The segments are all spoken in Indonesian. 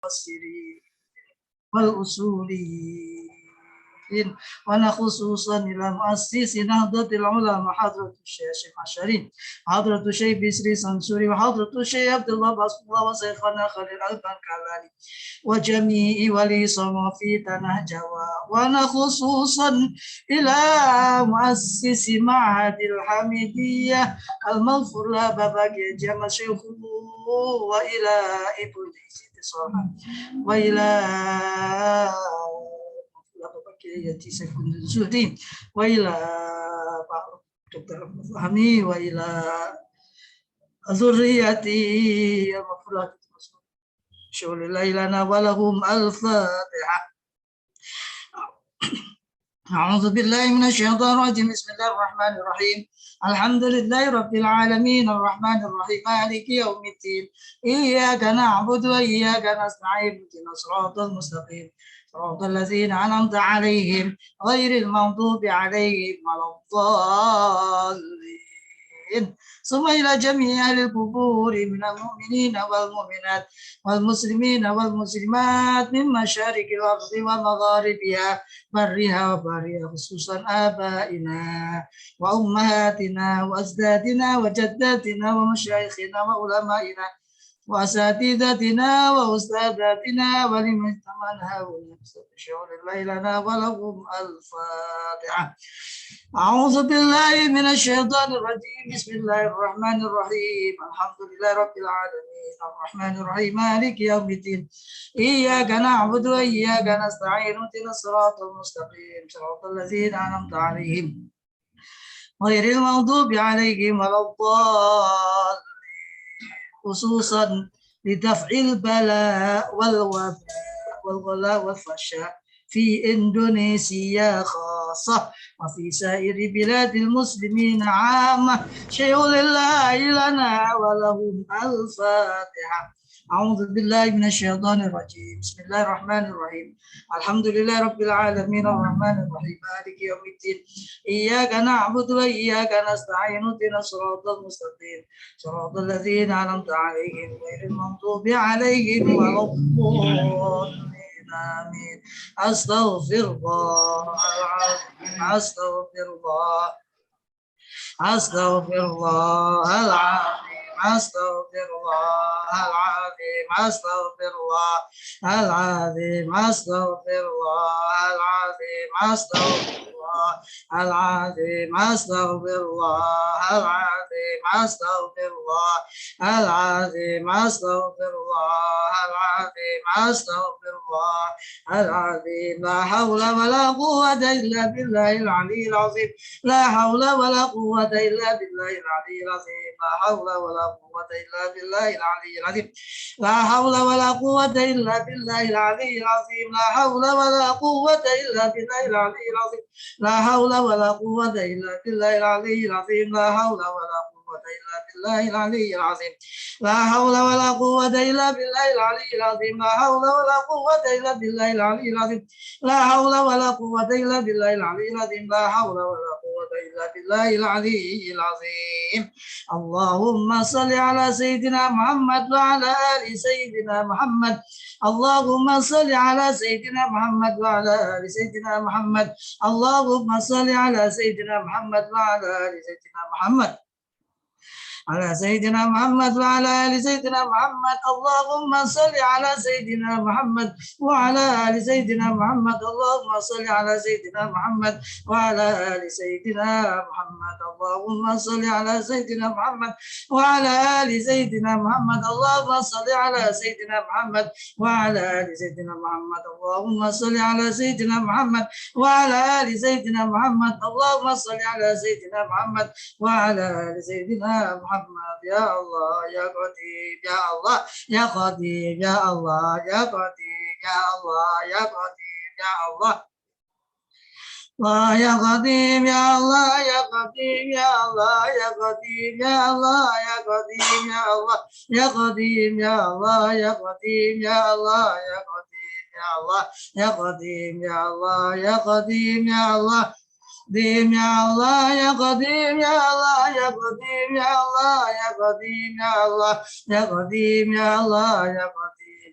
المفسرين والأصوليين وأنا خصوصا إلى مؤسس نهضة العلماء حضرة الشيخ عشرين حضرة الشيخ بسري سنسوري وحضرة الشيخ عبد الله باسم الله وشيخنا خليل البركالاني وجميع ولي صوافي تنه جوا وأنا خصوصا إلى مؤسس معهد الحميدية المغفور له بابا جمع شيخه وإلى ابن وإلى يأتي سيكون الزهدين وإلى دكتور فهمي وإلى ذريتي المغفورة شغل ليلنا ولهم الفاتحة. أعوذ بالله من الشيطان الرجيم بسم الله الرحمن الرحيم الحمد لله رب العالمين الرحمن الرحيم مالك يوم الدين إياك نعبد وإياك نستعين اهدنا الصراط المستقيم صراط الذين أنعمت عليهم غير المغضوب عليهم ولا الضالين ثم إلى جميع أهل القبور من المؤمنين والمؤمنات والمسلمين والمسلمات من مشارق الأرض ومغاربها برها وبرها خصوصا آبائنا وأمهاتنا وأجدادنا وجداتنا ومشايخنا وعلمائنا وأساتذتنا وأستاذاتنا ولمن اجتمعنا ونشهد ليلنا ولهم الفاتحة. أعوذ بالله من الشيطان الرجيم بسم الله الرحمن الرحيم الحمد لله رب العالمين الرحمن الرحيم مالك يوم الدين إياك نعبد وإياك نستعين اهدنا الصراط المستقيم صراط الذين أنعمت عليهم غير المغضوب عليهم ولا الضالين خصوصا لدفع البلاء والوباء والغلاء والفحشاء في إندونيسيا خاصة وفي سائر بلاد المسلمين عامة شيء لله لنا ولهم الفاتحة. أعوذ بالله من الشيطان الرجيم بسم الله الرحمن الرحيم الحمد لله رب العالمين الرحمن الرحيم مالك يوم الدين إياك نعبد وإياك نستعين اهدنا الصراط المستقيم صراط الذين أنعمت عليهم غير المغضوب عليهم ولا الضالين آمين. أستغفر الله العظيم أستغفر الله أستغفر الله العظيم أستغفر الله العظيم أستغفر الله العظيم أستغفر الله العظيم أستغفر الله العظيم أستغفر الله العظيم أستغفر الله العظيم أستغفر الله العظيم أستغفر الله العظيم لا حول ولا قوة إلا بالله العلي العظيم لا حول ولا قوة إلا بالله العلي العظيم لا حول ولا قوة إلا بالله العلي العظيم لا حول ولا قوة إلا بالله العلي العظيم لا حول ولا قوة إلا بالله العلي العظيم لا حول ولا قوة إلا بالله العلي العظيم لا حول ولا قوة إلا بالله العلي العظيم لا حول ولا قوة إلا بالله العلي العظيم لا حول ولا قوة إلا بالله العلي العظيم لا حول ولا قوة إلا بالله العلي العظيم لا حول ولا قوة إلا بالله العلي العظيم. اللهم صل على سيدنا محمد وعلى آل سيدنا محمد اللهم صل على سيدنا محمد وعلى آل سيدنا محمد اللهم صل على سيدنا محمد وعلى آل سيدنا محمد على سيدنا محمد وعلى آل سيدنا محمد اللهم صل على سيدنا محمد وعلى آل سيدنا محمد اللهم صل على سيدنا محمد وعلى آل سيدنا محمد اللهم صل على سيدنا محمد وعلى آل سيدنا محمد اللهم صل على سيدنا محمد وعلى آل سيدنا محمد اللهم صل على سيدنا محمد وعلى آل سيدنا محمد اللهم صل على سيدنا محمد وعلى آل سيدنا محمد يا الله يا قدير يا الله يا قدير يا الله يا قدير يا الله يا قدير يا الله الله يا قديم يا الله يا قديم يا الله يا قديم يا الله يا قديم يا الله يا قديم يا الله يا قديم يا الله يا قديم يا الله يا قديم يا الله يا قديم يا الله قديم يا الله يا قديم يا الله يا قديم يا الله يا قديم يا الله يا قديم يا الله يا قديم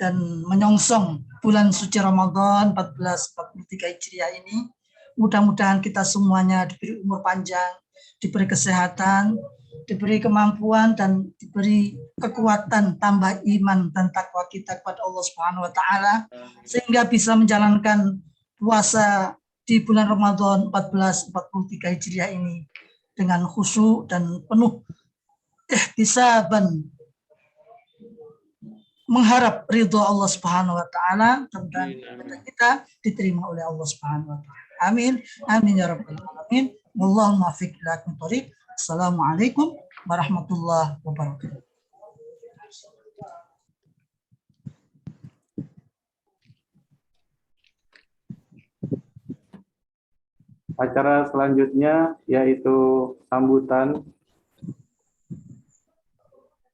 dan menyongsong bulan suci Ramadan 1443 Hijriah ini. Mudah-mudahan kita semuanya diberi umur panjang, diberi kesehatan, diberi kemampuan, dan diberi kekuatan tambah iman dan takwa kita kepada Allah Subhanahu wa taala sehingga bisa menjalankan puasa di bulan Ramadan 1443 Hijriah ini dengan khusyuk dan penuh ihtisaban, mengharap ridho Allah Subhanahu wa taala, dan kita diterima oleh Allah Subhanahu wa taala. Amin. Amin ya rabbal alamin. Wallahu muwaffiq ila aqwamit thoriq. Assalamualaikum warahmatullahi wabarakatuh. Acara selanjutnya yaitu sambutan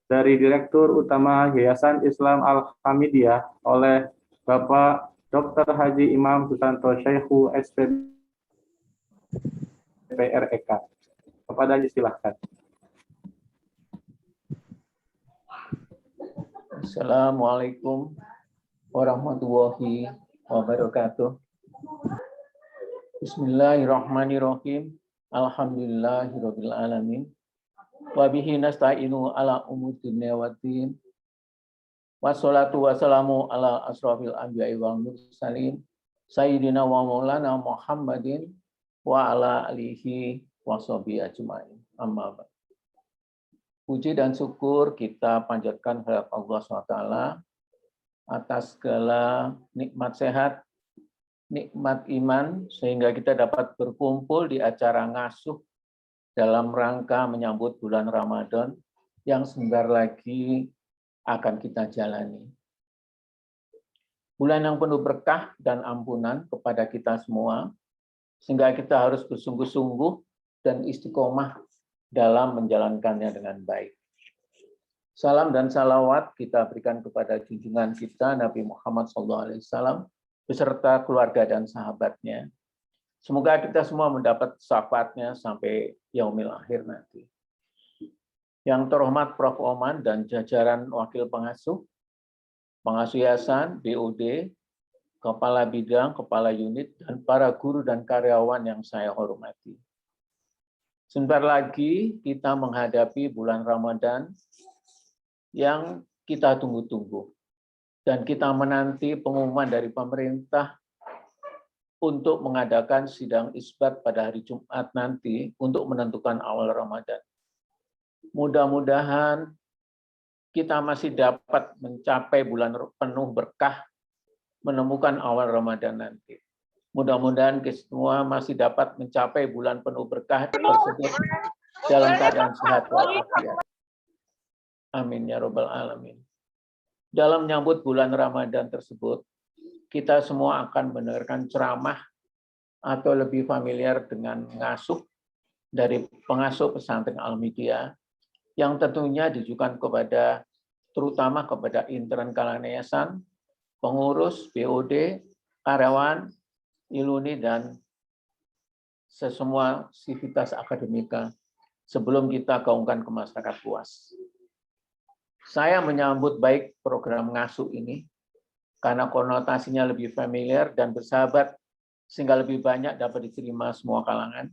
dari Direktur Utama Yayasan Islam Al-Hamidiyah oleh Bapak Dr. Haji Imam Sutanto Syekhu SPPREK. Bapak Haji silahkan. Assalamualaikum warahmatullahi wabarakatuh. Bismillahirrahmanirrahim. Alhamdulillahirabbil alamin. Wa bihi nasta'inu ala umuri dunya waddin. Wassalatu wassalamu ala asrofil anbiya'i wal mursalin sayyidina wa maulana Muhammadin wa ala alihi wa sahbihi ajmain. Amma ba'd. Puji dan syukur kita panjatkan kepada Allah SWT atas segala nikmat sehat, nikmat iman, sehingga kita dapat berkumpul di acara ngasuh dalam rangka menyambut bulan Ramadan yang sebentar lagi akan kita jalani. Bulan yang penuh berkah dan ampunan kepada kita semua, sehingga kita harus bersungguh-sungguh dan istiqomah dalam menjalankannya dengan baik. Salam dan salawat kita berikan kepada junjungan kita Nabi Muhammad SAW beserta keluarga dan sahabatnya. Semoga kita semua mendapat syafaatnya sampai yaumil akhir nanti. Yang terhormat Prof. Oman dan jajaran wakil pengasuh yayasan, BOD, kepala bidang, kepala unit, dan para guru dan karyawan yang saya hormati. Sebentar lagi kita menghadapi bulan Ramadan yang kita tunggu-tunggu. Dan kita menanti pengumuman dari pemerintah untuk mengadakan sidang isbat pada hari Jumat nanti untuk menentukan awal Ramadan. Mudah-mudahan kita masih dapat mencapai bulan penuh berkah, menemukan awal Ramadan nanti. Mudah-mudahan kita semua masih dapat mencapai bulan penuh berkah tersebut dalam keadaan sehat walafiat. Amin ya rabbal alamin. Dalam menyambut bulan Ramadan tersebut, kita semua akan mendengarkan ceramah atau lebih familiar dengan ngasuh dari pengasuh pesantren Al-Hamidiyah yang tentunya ditujukan kepada terutama kepada intern kalangan yayasan, pengurus, BOD, karyawan, iluni, dan sesemua sivitas akademika sebelum kita gaungkan ke masyarakat luas. Saya menyambut baik program ngasuh ini karena konotasinya lebih familiar dan bersahabat sehingga lebih banyak dapat diterima semua kalangan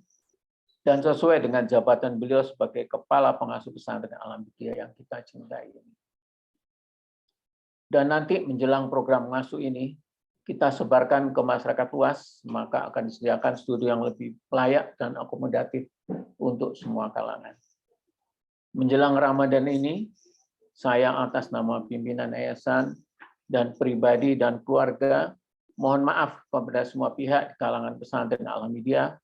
dan sesuai dengan jabatan beliau sebagai Kepala Pengasuh Pesantren Al-Hamidiyah yang kita cintai ini. Dan nanti menjelang program ngasuh ini kita sebarkan ke masyarakat luas, maka akan disediakan studi yang lebih layak dan akomodatif untuk semua kalangan. Menjelang Ramadan ini, saya atas nama pimpinan yayasan dan pribadi dan keluarga mohon maaf kepada semua pihak di kalangan pesantren Al-Hamidiyah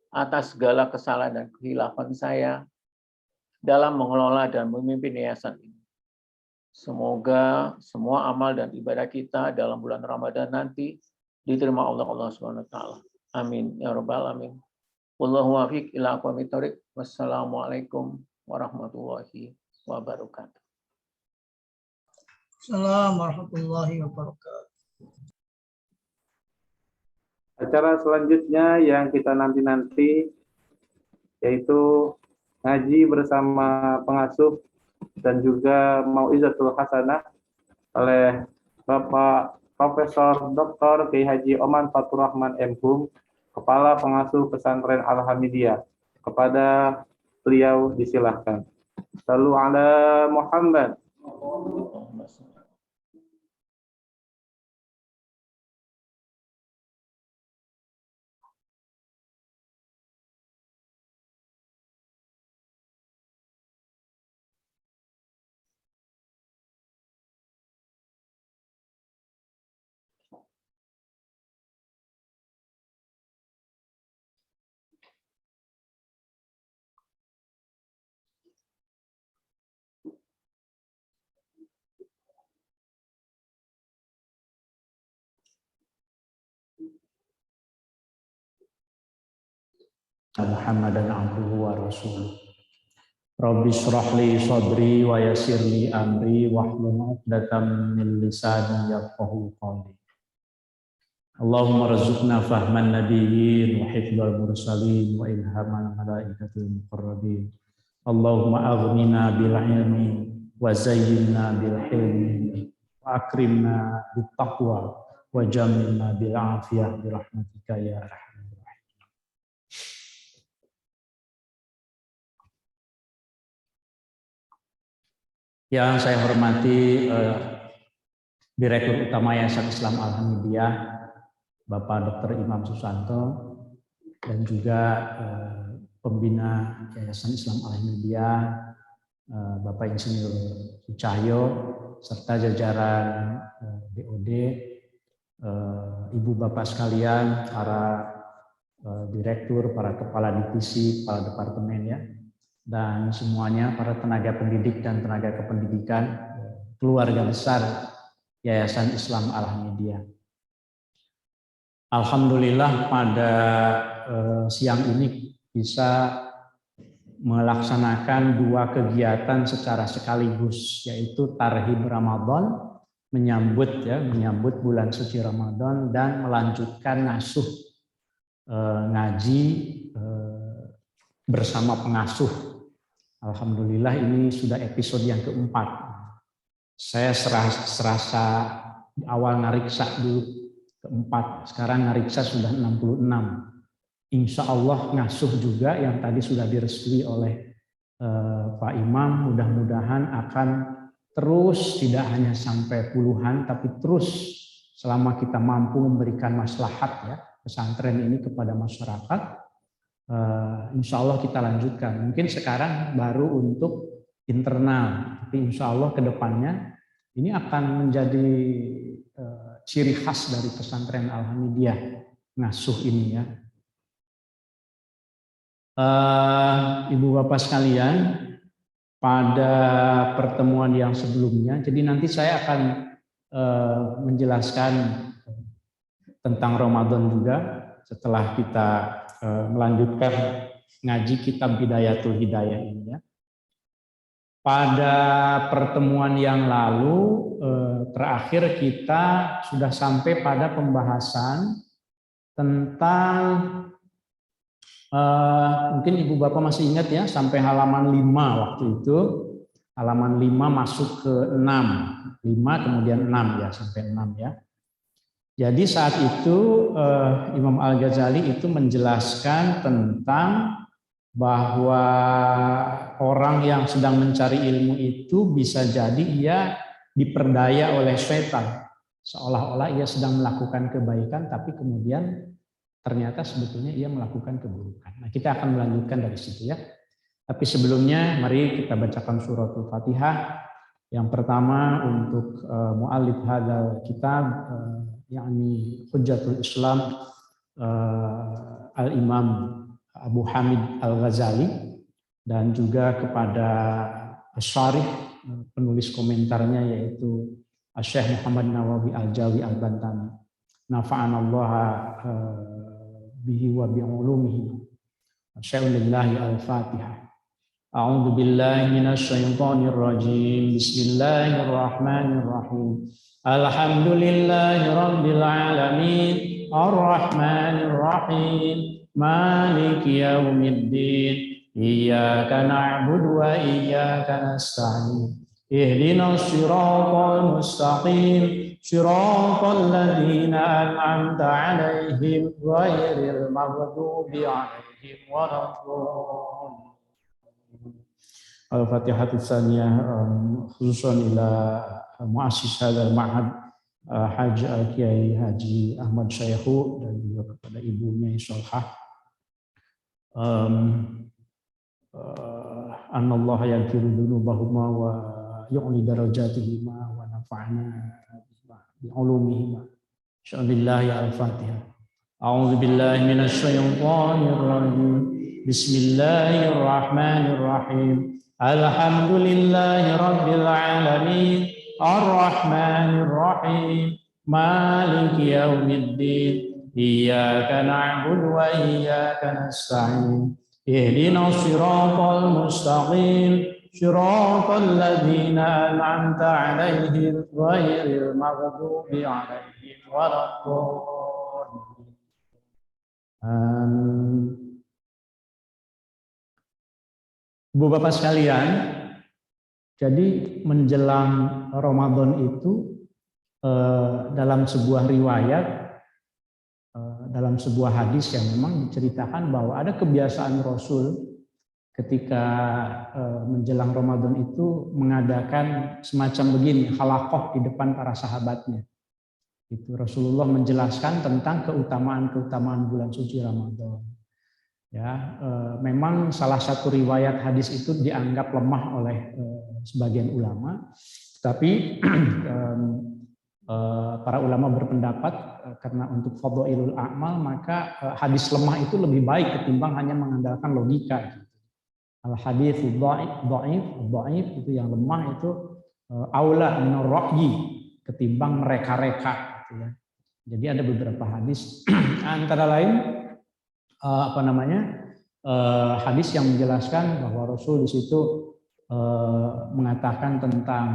atas segala kesalahan dan kehilafan saya dalam mengelola dan memimpin yayasan ini. Semoga semua amal dan ibadah kita dalam bulan Ramadan nanti diterima Allah SWT. Amin ya rabbal alamin. Wallahu muwaffiq ila aqwamit thoriq. Wassalamualaikum warahmatullahi wabarakatuh. Assalamualaikum warahmatullahi wabarakatuh. Acara selanjutnya yang kita nanti-nanti yaitu ngaji bersama pengasuh dan juga mau'izatul hasanah oleh Bapak Profesor Dr. Kiai Haji Oman Fatur Rahman M.Hum, Kepala Pengasuh Pesantren Al-Hamidiyah. Kepada beliau disilahkan. Sallu ala Muhammad. Muhammadan abduhu wa rasuluh. Rabbi shrah li sadri wa yassir li amri wahlul 'uqdatam min lisani yafqahu qawli. Allahumma rzuqna fahman nabiyyin wa hifdzal mursalin wa ilhamal malaikatil muqarrabin. Allahumma aghnina bil ilmi wa zayyinna bil hilmi wa akrimna bit taqwa wa jamilna bil afiyah bi rahmatika ya arhamar. Yang saya hormati Direktur Utama Yayasan Islam Al-Hamidiyah, Bapak Dr. Imam Susanto, dan juga pembina Yayasan Islam Al-Hamidiyah, Bapak Insinyur Sucahyo, serta jajaran BOD, Ibu Bapak sekalian, para direktur, para kepala divisi, kepala departemen ya, dan semuanya para tenaga pendidik dan tenaga kependidikan, keluarga besar Yayasan Islam Al-Hamidiyah. Alhamdulillah pada siang ini bisa melaksanakan dua kegiatan secara sekaligus, yaitu Tarhib Ramadan, menyambut bulan suci Ramadan, dan melanjutkan ngasuh ngaji bersama pengasuh. Alhamdulillah ini sudah episode yang keempat. Saya serasa di awal nariksa dulu keempat, sekarang nariksa sudah 66. Insya Allah ngasuh juga yang tadi sudah direstui oleh Pak Imam, mudah-mudahan akan terus tidak hanya sampai puluhan, tapi terus selama kita mampu memberikan maslahat ya pesantren ini kepada masyarakat. Insya Allah kita lanjutkan. Mungkin sekarang baru untuk internal, tapi insya Allah ke depannya ini akan menjadi ciri khas dari pesantren Al-Hamidiyah ngasuh ini ya. Ibu Bapak sekalian, pada pertemuan yang sebelumnya, jadi nanti saya akan menjelaskan tentang Ramadan juga setelah kita melanjutkan ngaji kitab Bidayatul Hidayah ini ya. Pada pertemuan yang lalu terakhir kita sudah sampai pada pembahasan tentang mungkin Ibu Bapak masih ingat ya, sampai halaman 5 waktu itu. Halaman 5 masuk ke 6. 5 kemudian 6 ya, sampai 6 ya. Jadi saat itu Imam Al-Ghazali itu menjelaskan tentang bahwa orang yang sedang mencari ilmu itu bisa jadi ia diperdaya oleh setan. Seolah-olah ia sedang melakukan kebaikan, tapi kemudian ternyata sebetulnya ia melakukan keburukan. Nah, kita akan melanjutkan dari situ ya. Tapi sebelumnya mari kita bacakan suratul Fatihah. Yang pertama untuk mu'allif hadzal kitab yakni Hujjatul Islam Al-Imam Abu Hamid Al-Ghazali, dan juga kepada Syarih penulis komentarnya yaitu Syekh Muhammad Nawawi Al-Jawi Al-Bantani. Nafa'anallaha bihi wa bi'ulumihi. Syai'ulillahi al-Fatihah. A'udzu billahi minasy syaithanir rajim. Bismillahirrahmanirrahim. Alhamdulillahi rabbil alamin. Arrahmanir rahim. Maliki yaumiddin. Iyyaka na'budu wa iyyaka nasta'in. Ihdinas siratal mustaqim. Shiratal ladzina an'amta 'alaihim ghairil maghdubi 'alaihim waladdallin. Al-Fatihah Tsaniyah khususan ila muassis hadzal ma'had Haji Kiai Haji Ahmad Syaihu dan juga kepada ibunya Isolhah. Anallaha yaghfiru dzunubahuma wa yu'li darajatihima wa nafa'ana bi ulumihima. Insyaallah al-Fatihah. A'udzu billahi minasy syaithanir rajim. Bismillahirrahmanirrahim. Alhamdulillahi rabbil alamin. Ar-Rahmanir Rahim. Maliki yaumiddin. Iyyaka na'budu wa iyyaka nasta'in. Ihdinas siratal mustaqim. Siratal ladzina an'amta 'alaihim ghairil maghdubi 'alaihim waladdallin. Amin. Ibu Bapak sekalian, jadi menjelang Ramadan itu dalam sebuah riwayat, dalam sebuah hadis yang memang diceritakan bahwa ada kebiasaan Rasul ketika menjelang Ramadan itu mengadakan semacam begini, halaqah di depan para sahabatnya. Itu Rasulullah menjelaskan tentang keutamaan-keutamaan bulan suci Ramadan. Ya, memang salah satu riwayat hadis itu dianggap lemah oleh sebagian ulama, tapi para ulama berpendapat karena untuk fadhailul a'mal maka hadis lemah itu lebih baik ketimbang hanya mengandalkan logika. Al hadis dhaif itu yang lemah itu aula minar ra'yi ketimbang mereka-reka gitu ya. Jadi ada beberapa hadis antara lain hadis yang menjelaskan bahwa Rasul di situ mengatakan tentang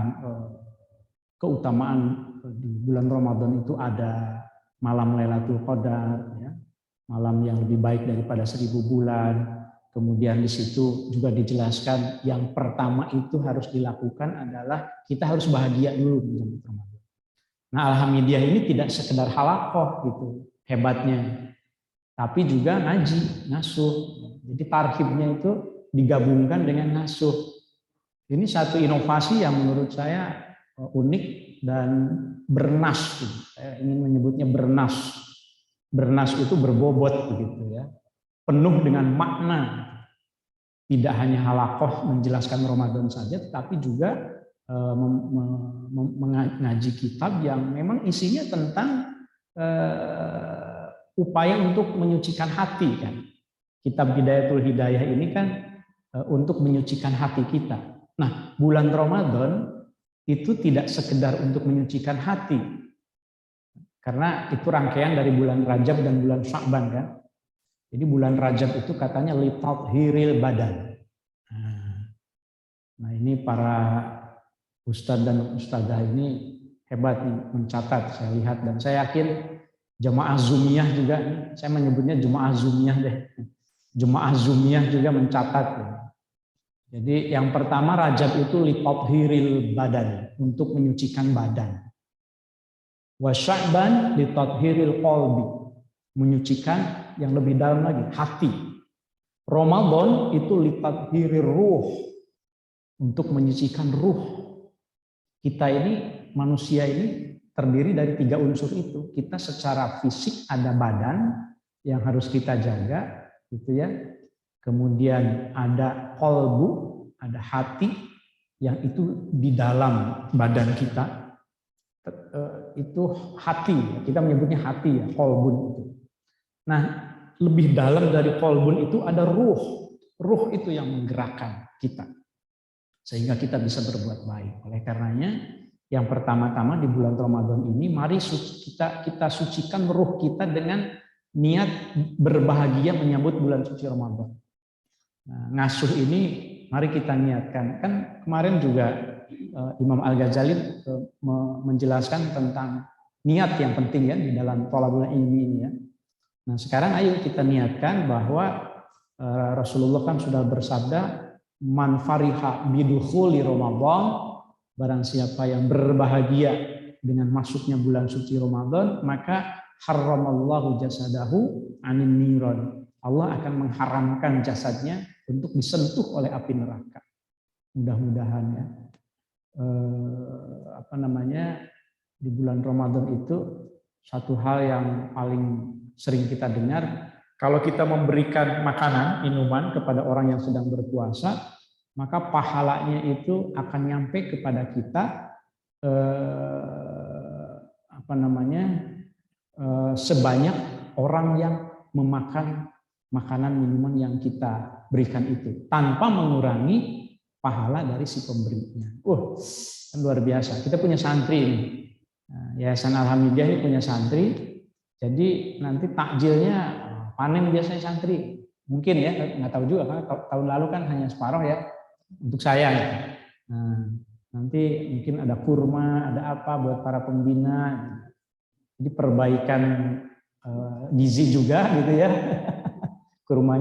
keutamaan di bulan Ramadan itu ada malam Lailatul Qadar, ya, malam yang lebih baik daripada 1000 bulan. Kemudian di situ juga dijelaskan yang pertama itu harus dilakukan adalah kita harus bahagia dulu menjelang Ramadan. Nah, Alhamdulillah ini tidak sekedar halaqah gitu hebatnya, tapi juga ngaji, ngasuh. Jadi tarhibnya itu digabungkan dengan ngasuh. Ini satu inovasi yang menurut saya unik dan bernas. Saya ingin menyebutnya bernas. Bernas itu berbobot begitu ya. Penuh dengan makna. Tidak hanya halaqah menjelaskan Ramadan saja, tapi juga mengaji kitab yang memang isinya tentang upaya untuk menyucikan hati kan. Kitab Bidayatul Hidayah ini kan untuk menyucikan hati kita. Nah, bulan Ramadan itu tidak sekedar untuk menyucikan hati. Karena itu rangkaian dari bulan Rajab dan bulan Sya'ban kan. Jadi bulan Rajab itu katanya litathhiril badan. Nah, ini para ustadz dan ustadzah ini hebat nih mencatat, saya lihat dan saya yakin jemaah Zumiyah juga, saya menyebutnya jemaah Zumiyah deh. Jemaah Zumiyah juga mencatat. Jadi yang pertama Rajab itu litathhiril badan, untuk menyucikan badan. Wa Sya'ban litathhiril qalbi, menyucikan yang lebih dalam lagi, hati. Ramadan itu litathhirir ruh, untuk menyucikan ruh. Kita ini, manusia ini terdiri dari 3 unsur itu. Kita secara fisik ada badan yang harus kita jaga, gitu ya. Kemudian ada qalbu, ada hati yang itu di dalam badan kita. Itu hati, kita menyebutnya hati ya, qalbun itu. Nah, lebih dalam dari qalbun itu ada ruh. Ruh itu yang menggerakkan kita sehingga kita bisa berbuat baik. Oleh karenanya yang pertama-tama di bulan Ramadan ini, mari kita sucikan ruh kita dengan niat berbahagia menyambut bulan suci Ramadan. Nah, ngasuh ini mari kita niatkan. Kan kemarin juga Imam Al-Ghazali menjelaskan tentang niat yang penting ya di dalam thalabul ilmi ini ya. Nah, sekarang ayo kita niatkan bahwa Rasulullah kan sudah bersabda, man fariha bidukhuli Ramadan, barang siapa yang berbahagia dengan masuknya bulan suci Ramadan, maka haramallahu jasadahu anin niron. Allah akan mengharamkan jasadnya untuk disentuh oleh api neraka. Mudah-mudahan ya. Di bulan Ramadan itu satu hal yang paling sering kita dengar, kalau kita memberikan makanan, minuman kepada orang yang sedang berpuasa, maka pahalanya itu akan nyampe kepada kita sebanyak orang yang memakan makanan minuman yang kita berikan itu, tanpa mengurangi pahala dari si pemberinya. Kan luar biasa. Kita punya santri ini. Yayasan Alhamidiyah ini punya santri. Jadi nanti takjilnya panen biasanya santri. Mungkin ya, nggak tahu juga kan. Tahun lalu kan hanya separuh ya untuk saya. Nah, nanti mungkin ada kurma, ada apa buat para pembina. Jadi perbaikan gizi juga gitu ya. Kurma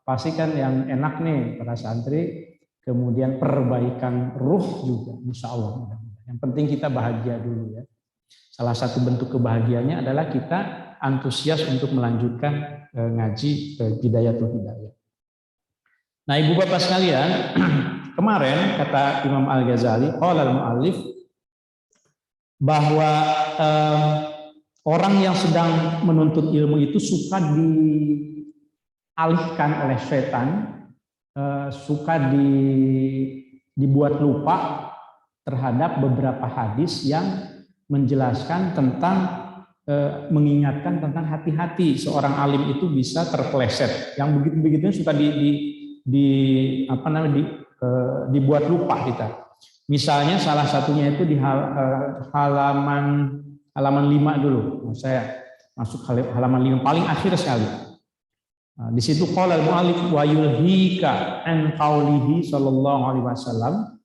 pasti kan yang enak nih para santri, kemudian perbaikan ruh juga, insya Allah. Yang penting kita bahagia dulu ya. Salah satu bentuk kebahagiaannya adalah kita antusias untuk melanjutkan ngaji Bidayatul Hidayah. Nah, ibu bapak sekalian, kemarin kata Imam Al-Ghazali, qala al-mu'allif, bahwa orang yang sedang menuntut ilmu itu suka dialihkan oleh setan, suka dibuat lupa terhadap beberapa hadis yang menjelaskan tentang mengingatkan tentang hati-hati seorang alim itu bisa terpeleset. Yang begitu-begitunya suka dibuat lupa kita. Misalnya salah satunya itu di halaman 5 dulu. Saya masuk halaman 5 paling akhir sekali. Di situ qala al-mu'allif wa yulhika an qaulihi sallallahu alaihi wasallam.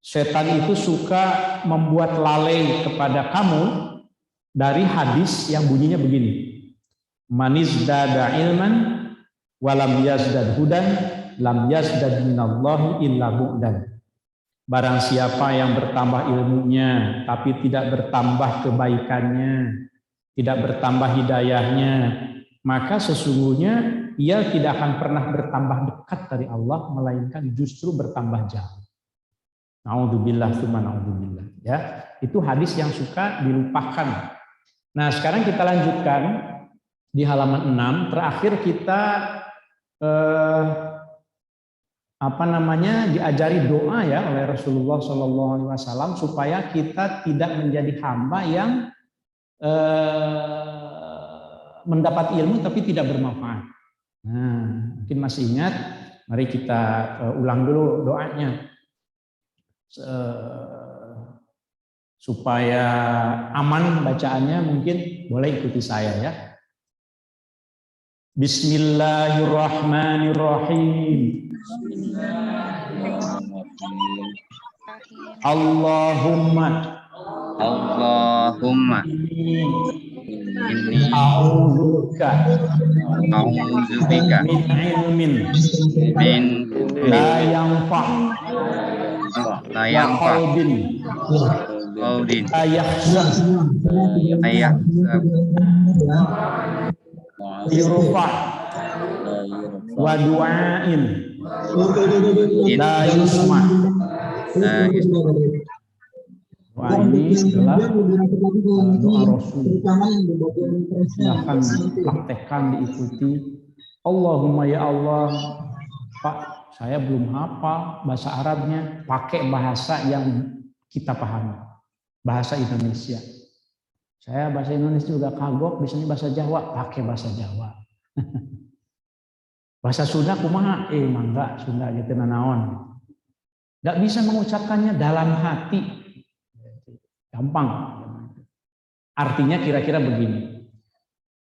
Setan itu suka membuat lalai kepada kamu dari hadis yang bunyinya begini. Manizdada ilman wa lam yazdad hudan lam yazdad minallahi illa bu'dan. Barang siapa yang bertambah ilmunya tapi tidak bertambah kebaikannya, tidak bertambah hidayahnya, maka sesungguhnya ia tidak akan pernah bertambah dekat dari Allah, melainkan justru bertambah jauh. Na'udzubillah tsumma na'udzubillah. Ya, itu hadis yang suka dilupakan. Nah, sekarang kita lanjutkan di halaman 6. Terakhir kita diajari doa ya oleh Rasulullah Shallallahu Alaihi Wasallam supaya kita tidak menjadi hamba yang mendapat ilmu tapi tidak bermanfaat. Nah, mungkin masih ingat, mari kita ulang dulu doanya supaya aman bacaannya. Mungkin boleh ikuti saya ya. Bismillahirrahmanirrahim. Allahumma inni a'udzubika min ilmin la yanfa' wa qalbin la yahzan yurfa' wa du'ain la yusma'. Wah, ini adalah doa Rasul. Silahkan praktekkan, diikuti. Allahumma ya Allah, Pak, saya belum hafal bahasa Arabnya, pakai bahasa yang kita pahami, bahasa Indonesia. Saya bahasa Indonesia juga kagok, biasanya bahasa Jawa, pakai bahasa Jawa. Bahasa Sunda kumaha? Mangga Sunda gitu nanaon. Nggak bisa mengucapkannya dalam hati. Gampang. Artinya kira-kira begini.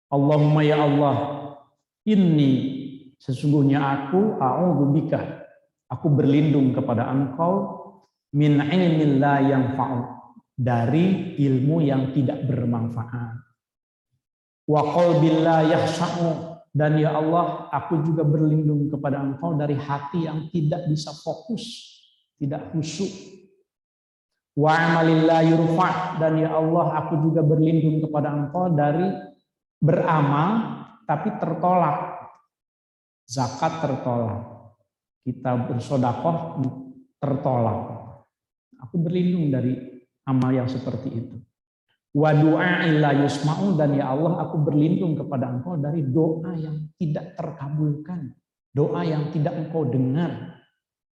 Allahumma ya Allah, inni sesungguhnya aku a'udzubika, aku berlindung kepada Engkau min ilmin la yanfa'u, dari ilmu yang tidak bermanfaat. Wa qalbil la yakhsha'u, dan ya Allah, aku juga berlindung kepada Engkau dari hati yang tidak bisa fokus, tidak khusyuk. Wa amalillah yurfa, dan ya Allah aku juga berlindung kepada Engkau dari beramal tapi tertolak. Zakat tertolak, kita bersedekah tertolak. Aku berlindung dari amal yang seperti itu. Wa du'a illa yusma'u, dan ya Allah aku berlindung kepada Engkau dari doa yang tidak terkabulkan, doa yang tidak Engkau dengar.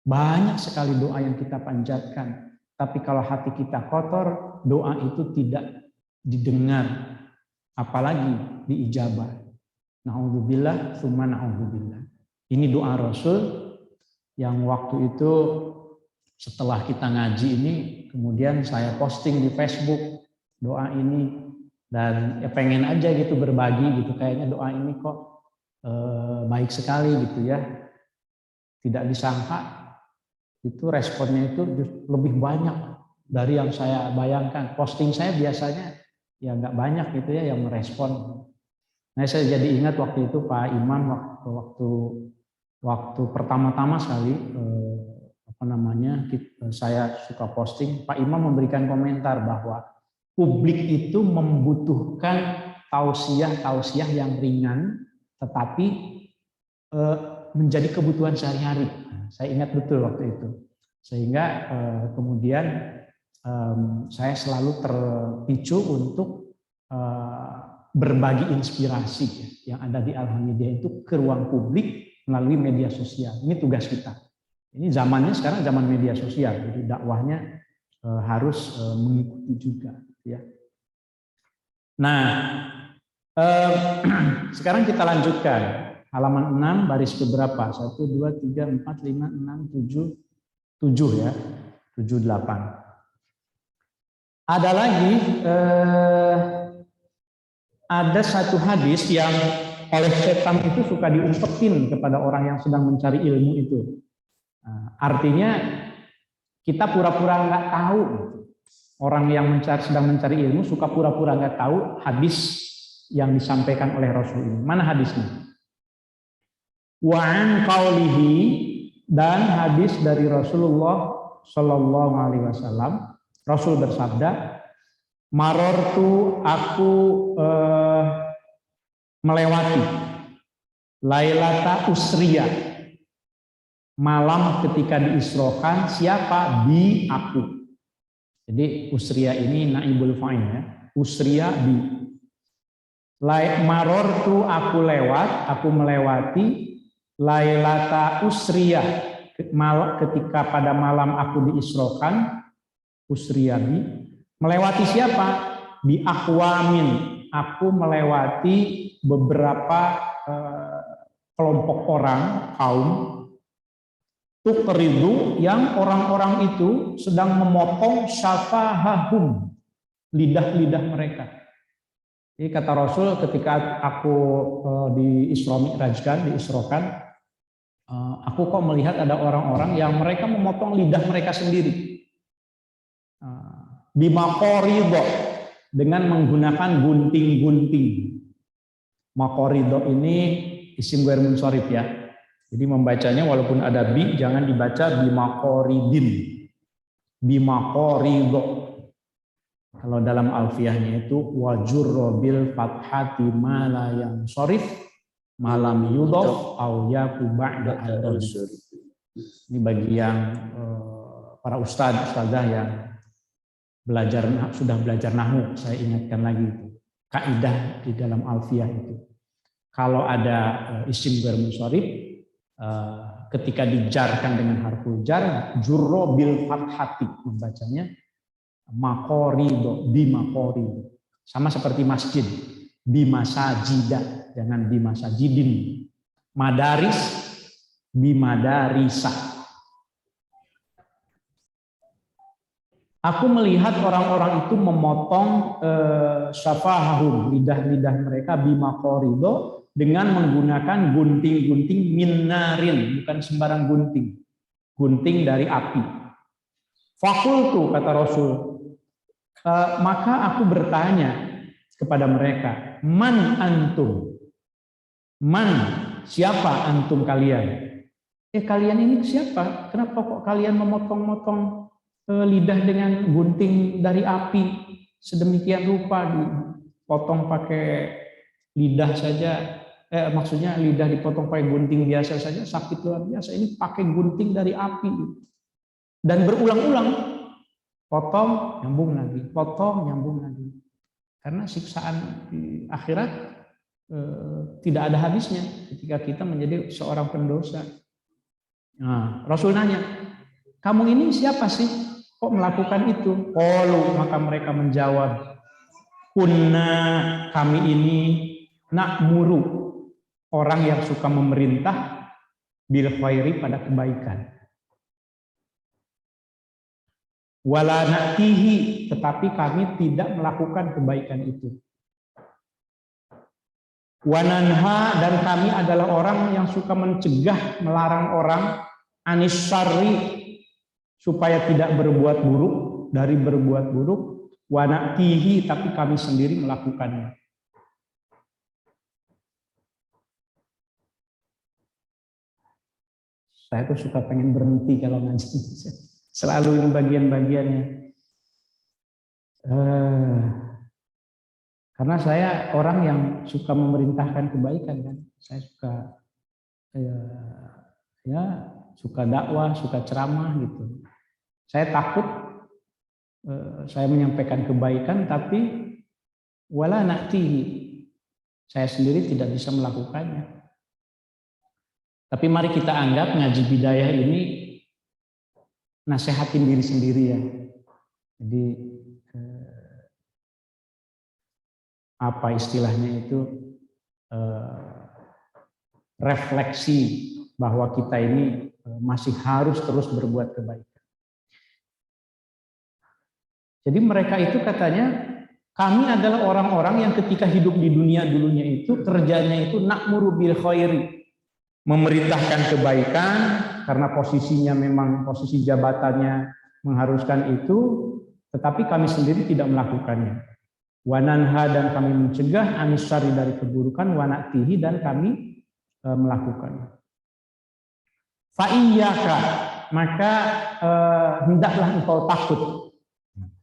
Banyak sekali doa yang kita panjatkan, tapi kalau hati kita kotor, doa itu tidak didengar, apalagi diijabah. Na'udzubillah, tsumma na'udzubillah. Ini doa Rasul yang waktu itu setelah kita ngaji ini, kemudian saya posting di Facebook doa ini, dan ya pengen aja gitu berbagi gitu, kayaknya doa ini kok baik sekali gitu ya. Tidak disangka itu responnya itu lebih banyak dari yang saya bayangkan. Posting saya biasanya ya nggak banyak gitu ya yang merespon. Nah, saya jadi ingat waktu itu Pak Imam waktu pertama-tama sekali saya suka posting, Pak Imam memberikan komentar bahwa publik itu membutuhkan tausiah yang ringan tetapi menjadi kebutuhan sehari-hari. Saya ingat betul waktu itu. Sehingga kemudian saya selalu terpicu untuk berbagi inspirasi yang ada di Alhamdulillah itu ke ruang publik melalui media sosial. Ini tugas kita. Ini zamannya sekarang zaman media sosial, jadi dakwahnya harus mengikuti juga. Ya. Nah, sekarang kita lanjutkan halaman 6 baris keberapa? 1, 2, 3, 4, 5, 6, 7 ya, 7, 8. Ada lagi ada satu hadis yang oleh setan itu suka diumpetin kepada orang yang sedang mencari ilmu itu. Artinya kita pura-pura nggak tahu. Orang yang sedang mencari ilmu suka pura-pura nggak tahu hadis yang disampaikan oleh Rasul ini. Mana hadisnya? Wa an qaulihi, dan hadis dari Rasulullah Shallallahu Alaihi Wasallam. Rasul bersabda, marortu, aku melewati lailata usriya, malam ketika diisrokan. Siapa? Bi, aku. Jadi usriya ini naibul fa'il ya. Usriya bi. Marortu, aku lewat, aku melewati lailata usriya, ketika pada malam aku diisrokan. Usriya bi, melewati siapa? Bi aqwamin, aku melewati beberapa kelompok orang, kaum, tuqridu, yang orang-orang itu sedang memotong syafahahum, lidah-lidah mereka. Jadi kata Rasul, ketika aku diisrokan, aku kok melihat ada orang-orang yang mereka memotong lidah mereka sendiri. Bimaqorido, dengan menggunakan gunting-gunting. Maqorido ini isim ghair munsharif ya. Jadi membacanya walaupun ada bi, jangan dibaca bimaqoridin. Bimaqorido. Kalau dalam alfiyahnya itu wajurro bil fathati ma la yansharif malam yudhof au yaku ba'da al-shurif. Ini bagi yang para ustadzah yang sudah belajar nahwu, saya ingatkan lagi itu kaidah di dalam alfiyah itu. Kalau ada isim ghair munsharif ketika dijarkan dengan harful jar, jurro bil fathati, membacanya maqorido, bi maqorido. Sama seperti masjid, bi masajida, jangan bi masajidin. Madaris, bi madarisa. Aku melihat orang-orang itu memotong syafahahum, lidah-lidah mereka, bimaqorido, dengan menggunakan gunting-gunting minarin, bukan sembarang gunting. Gunting dari api. Fakultu, kata Rasul, maka aku bertanya kepada mereka, man antum? Man, siapa antum kalian? Kalian ini siapa? Kenapa kok kalian memotong-motong lidah dengan gunting dari api sedemikian rupa, dipotong pakai lidah saja, maksudnya lidah dipotong pakai gunting biasa saja sakit luar biasa. Ini pakai gunting dari api dan berulang-ulang, potong nyambung lagi, potong nyambung lagi. Karena siksaan di akhirat tidak ada habisnya ketika kita menjadi seorang pendosa. Nah, Rasul nanya, kamu ini siapa sih? Kok melakukan itu? Qalu, maka mereka menjawab, kunna, kami ini na'muru, orang yang suka memerintah, bil khairi, pada kebaikan. Wala na'tihi, tetapi kami tidak melakukan kebaikan itu. Wananha, dan kami adalah orang yang suka mencegah, melarang orang, anis syarri, supaya tidak berbuat buruk, dari berbuat buruk. Wana'tihi, tapi kami sendiri melakukannya. Saya tuh suka pengen berhenti kalau ngaji. Selalu ini bagian-bagiannya. Karena saya orang yang suka memerintahkan kebaikan kan. Saya suka suka dakwah, suka ceramah gitu. Saya takut saya menyampaikan kebaikan tapi wala na'tihi, saya sendiri tidak bisa melakukannya. Tapi mari kita anggap ngaji bidayah ini nasehatin diri sendiri ya. Jadi apa istilahnya itu, refleksi bahwa kita ini masih harus terus berbuat kebaikan. Jadi mereka itu katanya, kami adalah orang-orang yang ketika hidup di dunia dulunya itu kerjanya itu na'muru bil khairi, memerintahkan kebaikan karena posisinya memang posisi jabatannya mengharuskan itu, tetapi kami sendiri tidak melakukannya. Wananha, dan kami mencegah, anis syarri, dari keburukan, wana'tihi, dan kami melakukannya. Fa'iyyaka, maka hendaklah engkau takut.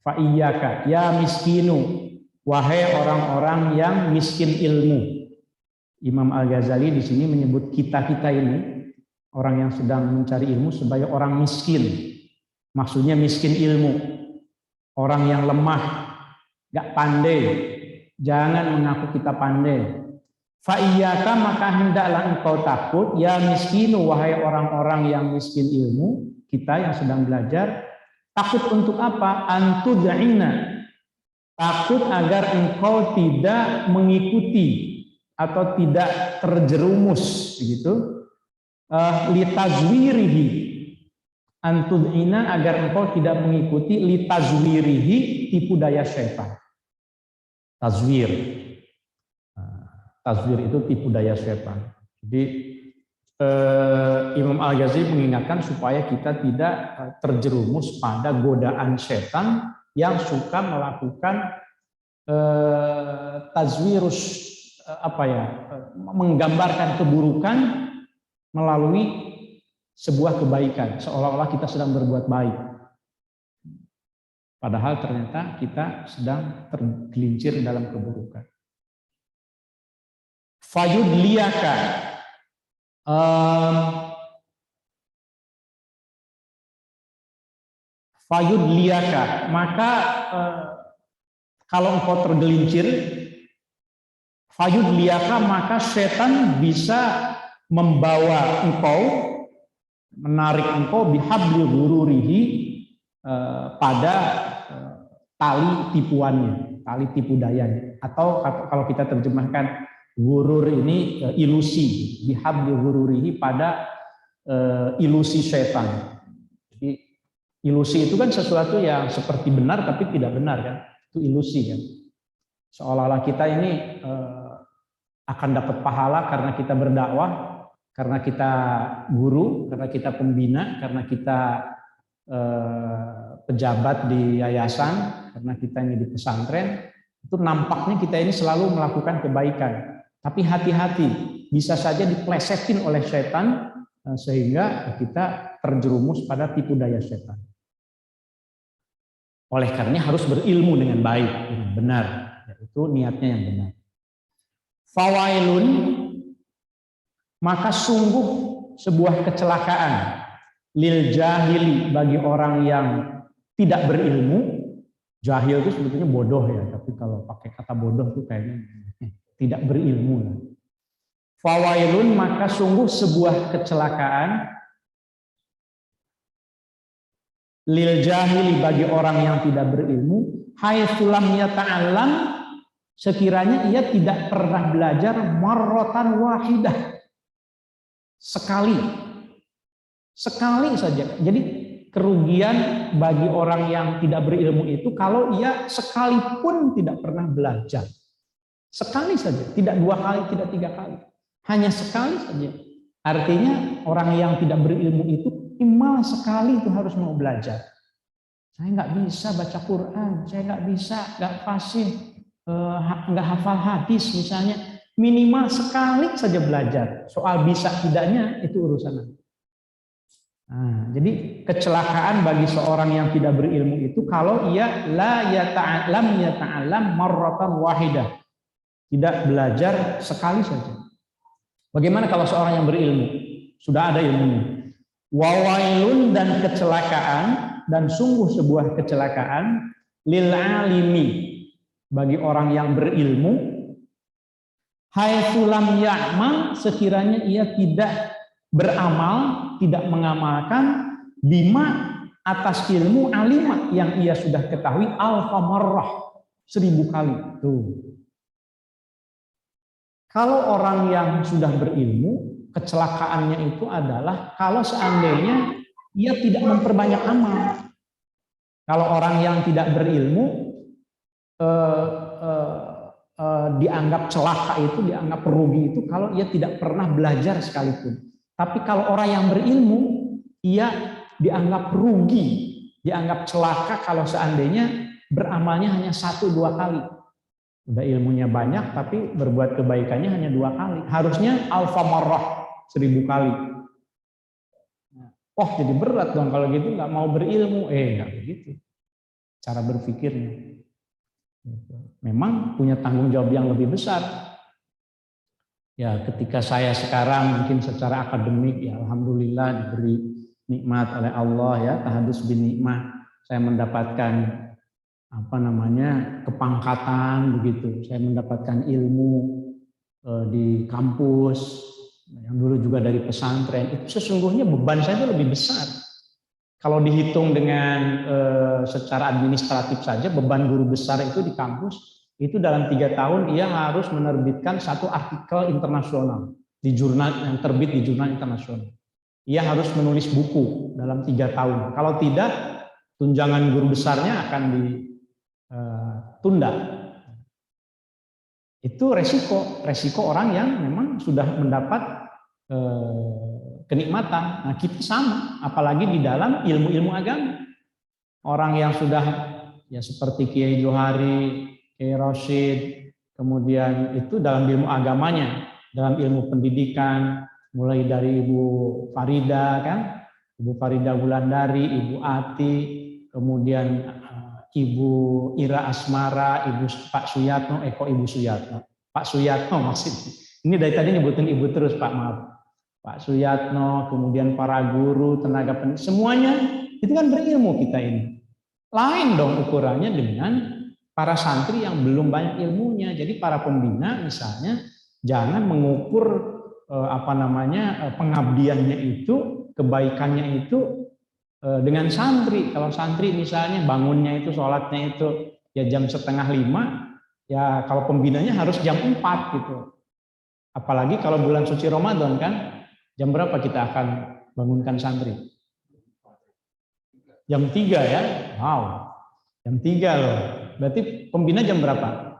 Fa'iyyaka, ya miskinu, wahai orang-orang yang miskin ilmu. Imam Al-Ghazali di sini menyebut kita-kita ini, orang yang sedang mencari ilmu, sebagai orang miskin. Maksudnya miskin ilmu, orang yang lemah, gak pandai. Jangan mengaku kita pandai. Fa'iyyaka, maka hendaklah engkau takut, ya miskinu, wahai orang-orang yang miskin ilmu, kita yang sedang belajar. Takut untuk apa? Antud'ina, takut agar engkau tidak mengikuti atau tidak terjerumus begitu, litazwirihi, antud'ina, agar engkau tidak mengikuti litazwirihi, tipu daya syaitan. Tazwir, tazwir itu tipu daya syaitan. Jadi Imam Al-Ghazali mengingatkan supaya kita tidak terjerumus pada godaan setan yang suka melakukan tazwirus, menggambarkan keburukan melalui sebuah kebaikan, seolah-olah kita sedang berbuat baik. Padahal ternyata kita sedang tergelincir dalam keburukan. Fayudliyaka, fayudliyaka, maka kalau engkau tergelincir, fayudliyaka, maka setan bisa membawa engkau, menarik engkau bihabli ghururihi, pada tali tipuannya, tali tipu dayanya. Atau kalau kita terjemahkan gurur ini ilusi, bihabli ghururihi, pada ilusi setan. Jadi ilusi itu kan sesuatu yang seperti benar tapi tidak benar kan, itu ilusi kan. Seolah-olah kita ini akan dapat pahala karena kita berdakwah, karena kita guru, karena kita pembina, karena kita pejabat di yayasan, karena kita ini di pesantren, itu nampaknya kita ini selalu melakukan kebaikan. Tapi hati-hati, bisa saja diplesetin oleh setan sehingga kita terjerumus pada tipu daya setan. Oleh karenanya harus berilmu dengan baik, dengan benar. Itu niatnya yang benar. Fawailun, maka sungguh sebuah kecelakaan lil jahili, bagi orang yang tidak berilmu. Jahil itu sebetulnya bodoh ya, tapi kalau pakai kata bodoh itu kayaknya tidak berilmu. Fawailun, maka sungguh sebuah kecelakaan lil jahili, bagi orang yang tidak berilmu, haitsu lam yata'allam, sekiranya ia tidak pernah belajar marratan wahidah, sekali saja. Jadi kerugian bagi orang yang tidak berilmu itu kalau ia sekalipun tidak pernah belajar. Sekali saja, tidak 2 kali, tidak 3 kali. Hanya sekali saja. Artinya orang yang tidak berilmu itu minimal sekali itu harus mau belajar. Saya nggak bisa baca Quran, saya nggak bisa, nggak fasih, nggak hafal hadis misalnya. Minimal sekali saja belajar. Soal bisa tidaknya itu urusan. Nah, jadi kecelakaan bagi seorang yang tidak berilmu itu kalau ia lam yata'allam marratan wahidah, tidak belajar sekali saja. Bagaimana kalau seorang yang berilmu sudah ada ilmunya? Wawailun, dan kecelakaan, dan sungguh sebuah kecelakaan lil alimi, bagi orang yang berilmu, haitsu lam ya'mal, sekiranya ia tidak beramal, tidak mengamalkan bima, atas ilmu alima yang ia sudah ketahui alfa marrah, 1000 kali. Tuh. Kalau orang yang sudah berilmu, kecelakaannya itu adalah kalau seandainya ia tidak memperbanyak amal. Kalau orang yang tidak berilmu dianggap celaka itu, dianggap rugi itu kalau ia tidak pernah belajar sekalipun. Tapi kalau orang yang berilmu, ia dianggap rugi, dianggap celaka kalau seandainya beramalnya hanya 1-2 kali. Udah ilmunya banyak tapi berbuat kebaikannya hanya 2 kali. Harusnya alfa marrah, 1000 kali. Oh, jadi berat dong kalau gitu, nggak mau berilmu. Nggak begitu cara berpikirnya. Memang punya tanggung jawab yang lebih besar. Ya, ketika saya sekarang mungkin secara akademik, ya alhamdulillah diberi nikmat oleh Allah ya, tahadus bin nikmah. Saya mendapatkan kepangkatan begitu. Saya mendapatkan ilmu di kampus, yang dulu juga dari pesantren. Itu sesungguhnya beban saya itu lebih besar. Kalau dihitung dengan secara administratif saja, beban guru besar itu di kampus, itu dalam 3 tahun ia harus menerbitkan 1 artikel internasional di jurnal yang terbit di jurnal internasional. Ia harus menulis buku dalam 3 tahun. Kalau tidak, tunjangan guru besarnya akan ditunda. Itu resiko orang yang memang sudah mendapat kenikmatan. Nah, kita sama, apalagi di dalam ilmu-ilmu agama. Orang yang sudah ya seperti Kiai Johari, Kiai Rashid, kemudian itu dalam ilmu agamanya, dalam ilmu pendidikan, mulai dari Ibu Farida kan, Ibu Farida Wulandari, Ibu Ati, kemudian Ibu Ira Asmara, Pak Suyatno, Ibu Suyatno, Pak Suyatno maksudnya. Ini dari tadi nyebutin Ibu terus Pak, maaf. Pak Suyatno, kemudian para guru, tenaga pendidik, semuanya itu kan berilmu kita ini. Lain dong ukurannya dengan para santri yang belum banyak ilmunya. Jadi para pembina misalnya jangan mengukur pengabdiannya itu, kebaikannya itu dengan santri. Kalau santri misalnya bangunnya itu, sholatnya itu ya jam 4:30, ya kalau pembinanya harus jam 4 gitu. Apalagi kalau bulan suci Ramadan kan, jam berapa kita akan bangunkan santri? Jam 3 ya? Wow, jam 3 loh. Berarti pembina jam berapa?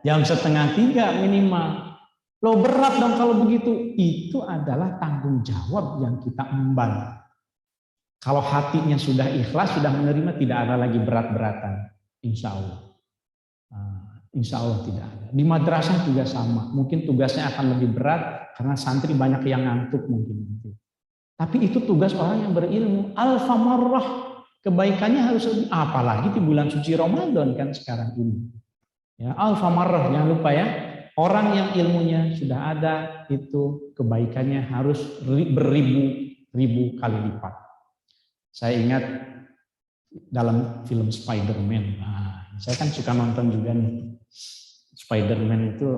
Jam 2:30 minimal. Loh berat dong kalau begitu. Itu adalah tanggung jawab yang kita emban. Kalau hatinya sudah ikhlas, sudah menerima, tidak ada lagi berat-beratan. Insya Allah. Insya Allah tidak ada. Di madrasah juga sama. Mungkin tugasnya akan lebih berat karena santri banyak yang ngantuk mungkin. Tapi itu tugas orang yang berilmu. Alfa marrah, kebaikannya harus lebih, apalagi di bulan suci Ramadan kan sekarang ini. Ya, alfa marrah, jangan lupa ya. Orang yang ilmunya sudah ada itu kebaikannya harus beribu-ribu kali lipat. Saya ingat dalam film Spider-Man. Nah, saya kan suka nonton juga nih. Spider-Man itu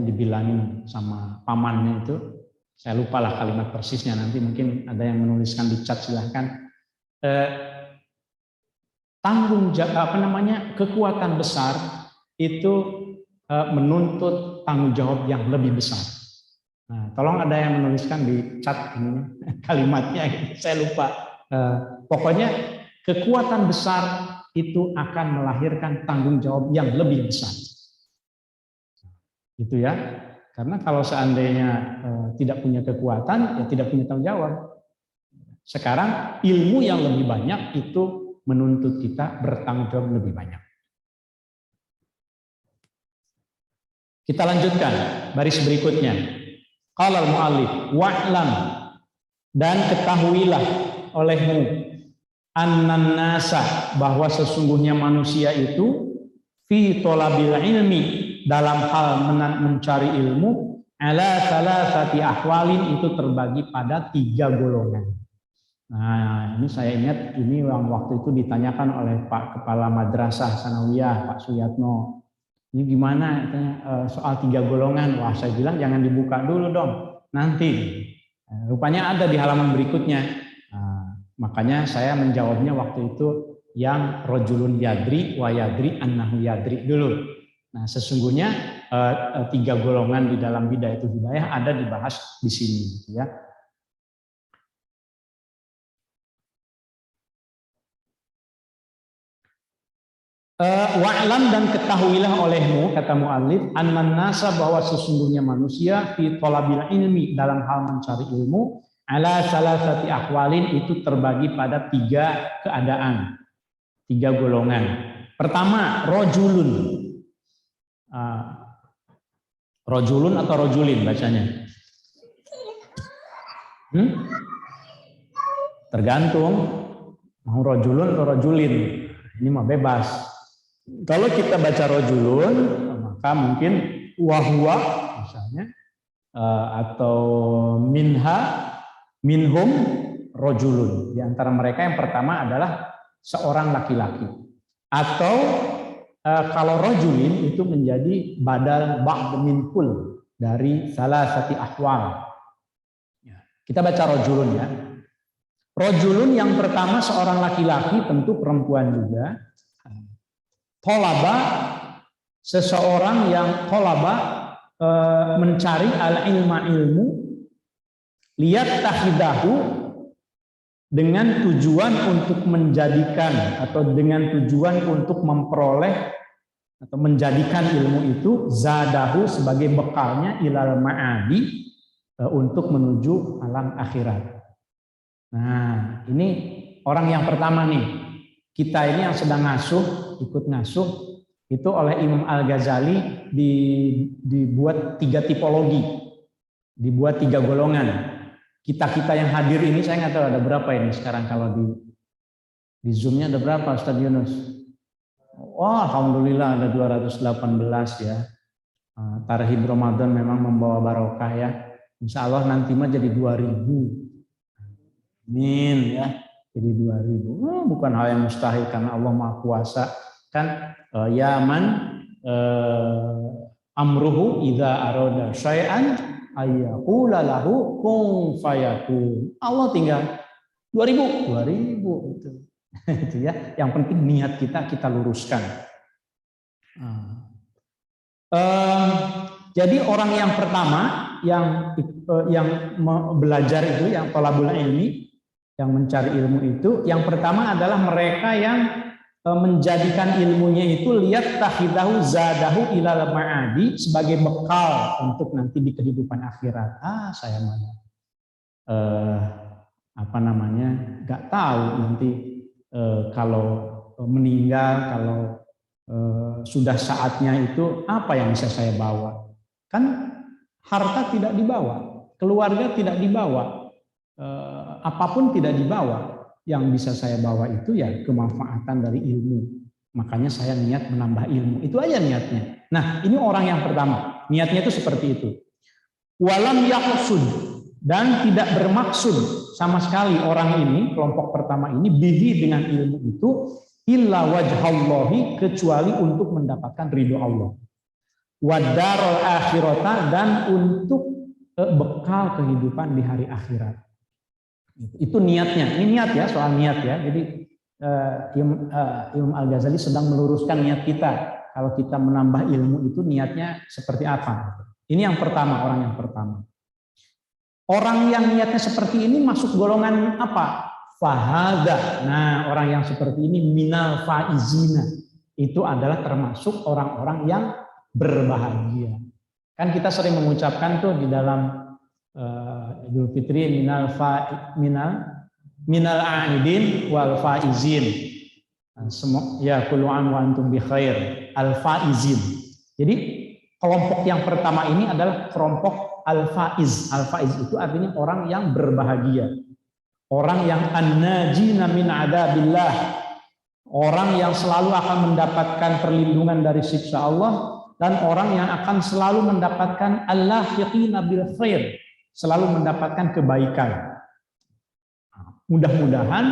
dibilangin sama pamannya itu, saya lupa lah kalimat persisnya, nanti mungkin ada yang menuliskan di chat silahkan. Kekuatan besar itu menuntut tanggung jawab yang lebih besar. Nah, tolong ada yang menuliskan di chat ini kalimatnya, saya lupa. Pokoknya kekuatan besar itu akan melahirkan tanggung jawab yang lebih besar. Gitu ya. Karena kalau seandainya tidak punya kekuatan, ya tidak punya tanggung jawab. Sekarang ilmu yang lebih banyak itu menuntut kita bertanggung jawab lebih banyak. Kita lanjutkan baris berikutnya. Qala al-mu'allif wa'lam, dan ketahuilah olehmu annan nasa, bahwa sesungguhnya manusia itu fi thalabil ilmi, dalam hal mencari ilmu, ala salasati ahwalin, itu terbagi pada 3 golongan. Nah, ini saya ingat ini yang waktu itu ditanyakan oleh Pak Kepala Madrasah Sanawiyah, Pak Suyatno. Ini gimana soal 3 golongan? Wah, saya bilang jangan dibuka dulu dong, nanti. Rupanya ada di halaman berikutnya. Nah, makanya saya menjawabnya waktu itu yang rojulun yadri wa yadri annahu yadri dulu. Nah, sesungguhnya 3 golongan di dalam Bidayatul Hidayah ada dibahas di sini, gitu ya. Wa'lam, dan ketahuilah olehmu, kata mu'allif, annan nasa, bahwa sesungguhnya manusia fi thalabil ilmi, dalam hal mencari ilmu, ala salasati ahwalin, itu terbagi pada 3 keadaan, 3 golongan. Pertama, rojulun. Rojulun atau rojulin bacanya? Tergantung mau rojulun atau rojulin. Ini mah bebas. Kalau kita baca rojulun, maka mungkin wahwa misalnya, atau minha, minhum rojulun. Di antara mereka yang pertama adalah seorang laki-laki. Atau kalau rojulin itu menjadi badal ba'd min kul, dari salasati ahwal. Kita baca rojulun ya. Rojulun yang pertama seorang laki-laki, tentu perempuan juga. Tolaba, seseorang yang tolaba, mencari al-ilma, ilmu, lihat tahidahu, dengan tujuan untuk menjadikan, atau dengan tujuan untuk memperoleh atau menjadikan ilmu itu zadahu, sebagai bekalnya, ilal ma'adi, untuk menuju alam akhirat. Nah, ini orang yang pertama nih. Kita ini yang sedang ikut ngasuh, itu oleh Imam Al-Ghazali dibuat 3 tipologi, dibuat 3 golongan. Kita yang hadir ini, saya nggak tahu ada berapa ini sekarang, kalau di Zoom-nya ada berapa, Ustaz Yunus? Oh, alhamdulillah ada 218 ya. Tarhib Ramadan memang membawa barokah ya. Insya Allah nanti mah jadi 2000. Amin ya. Jadi 2000, bukan hal yang mustahil karena Allah Maha Kuasa. Kan yaman amruhu idza arada syai'an ayyaqula lahu kun fayakun. Allah tinggal 2000 itu. Itu ya. Yang penting niat kita luruskan. Jadi orang yang pertama yang belajar itu, yang thalabul ilmi, yang mencari ilmu itu, yang pertama adalah mereka yang menjadikan ilmunya itu lihat tahidahu zadahu ilal ma'adi, sebagai bekal untuk nanti di kehidupan akhirat. Saya mana nggak tahu nanti kalau meninggal, kalau sudah saatnya itu apa yang bisa saya bawa. Kan harta tidak dibawa, keluarga tidak dibawa, apapun tidak dibawa. yang bisa saya bawa itu ya kemanfaatan dari ilmu. Makanya saya niat menambah ilmu. Itu aja niatnya. Nah, ini orang yang pertama. Niatnya itu seperti itu. Walam yaqsud, dan tidak bermaksud sama sekali orang ini, kelompok pertama ini, bihi dengan ilmu itu, illa wajhallahi, kecuali untuk mendapatkan ridho Allah. Wadarul akhirata, dan untuk bekal kehidupan di hari akhirat. Itu niatnya. Ini niat ya, soal niat ya. Jadi Imam Al-Ghazali sedang meluruskan niat kita. Kalau kita menambah ilmu itu niatnya seperti apa? Ini yang pertama, orang yang pertama. Orang yang niatnya seperti ini masuk golongan apa? Fahada. Nah, orang yang seperti ini minal faizina. Itu adalah termasuk orang-orang yang berbahagia. Kan kita sering mengucapkan tuh di dalam Idul Fitri minal a'idin wal faizin. Ya kullu am wa antum bi khair, al faizin. Jadi kelompok yang pertama ini adalah kelompok al faiz. Al faiz itu artinya orang yang berbahagia. Orang yang an-najina min adabillah. Orang yang selalu akan mendapatkan perlindungan dari siksa Allah, dan orang yang akan selalu mendapatkan al-lahiqina bil khair, selalu mendapatkan kebaikan. Mudah-mudahan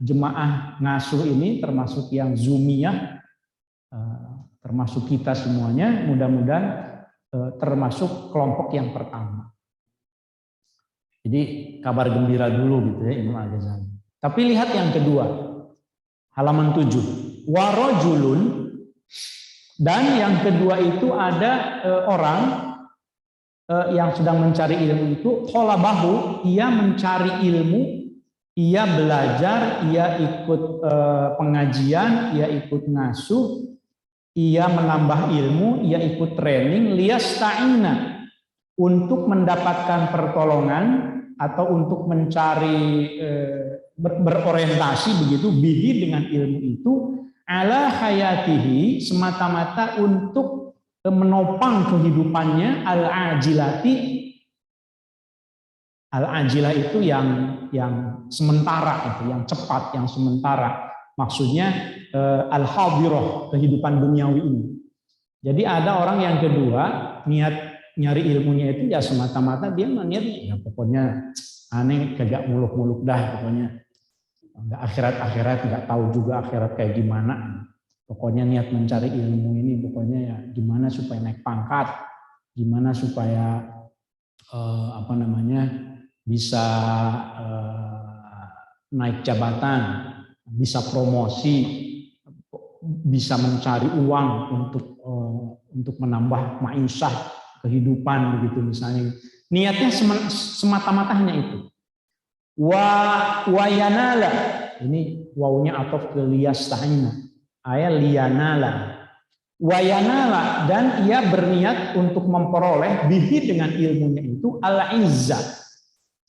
jemaah ngasuh ini termasuk yang zumiyah, termasuk kita semuanya, mudah-mudahan termasuk kelompok yang pertama. Jadi kabar gembira dulu gitu ya Imam Al-Ghazali. Tapi lihat yang kedua, halaman 7. Warajulun, dan yang kedua itu ada orang yang sedang mencari ilmu itu, kholabahu, ia mencari ilmu, ia belajar, ia ikut pengajian, ia ikut ngasuh, ia menambah ilmu, ia ikut training, liyasta'inna, untuk mendapatkan pertolongan atau untuk mencari berorientasi begitu bihi dengan ilmu itu, ala hayatihi, semata-mata untuk menopang kehidupannya, al-ajilati. Al-ajilah itu yang sementara, itu yang cepat, yang sementara. Maksudnya al-hadirah, kehidupan duniawi ini. Jadi ada orang yang kedua, niat nyari ilmunya itu ya semata-mata dia niatnya ya pokoknya aneh kagak muluk-muluk dah, pokoknya enggak akhirat-akhirat, enggak tahu juga akhirat kayak gimana. Pokoknya niat mencari ilmu ini pokoknya ya gimana supaya naik pangkat, gimana supaya bisa naik jabatan, bisa promosi, bisa mencari uang untuk menambah ma'isyah, kehidupan begitu misalnya. Niatnya semata-mata hanya itu. Wa yanala, ini wawunya ataf ke liyasta'ina, ayat liyanala. Wa yanala, dan ia berniat untuk memperoleh bihi dengan ilmunya itu al-izzah.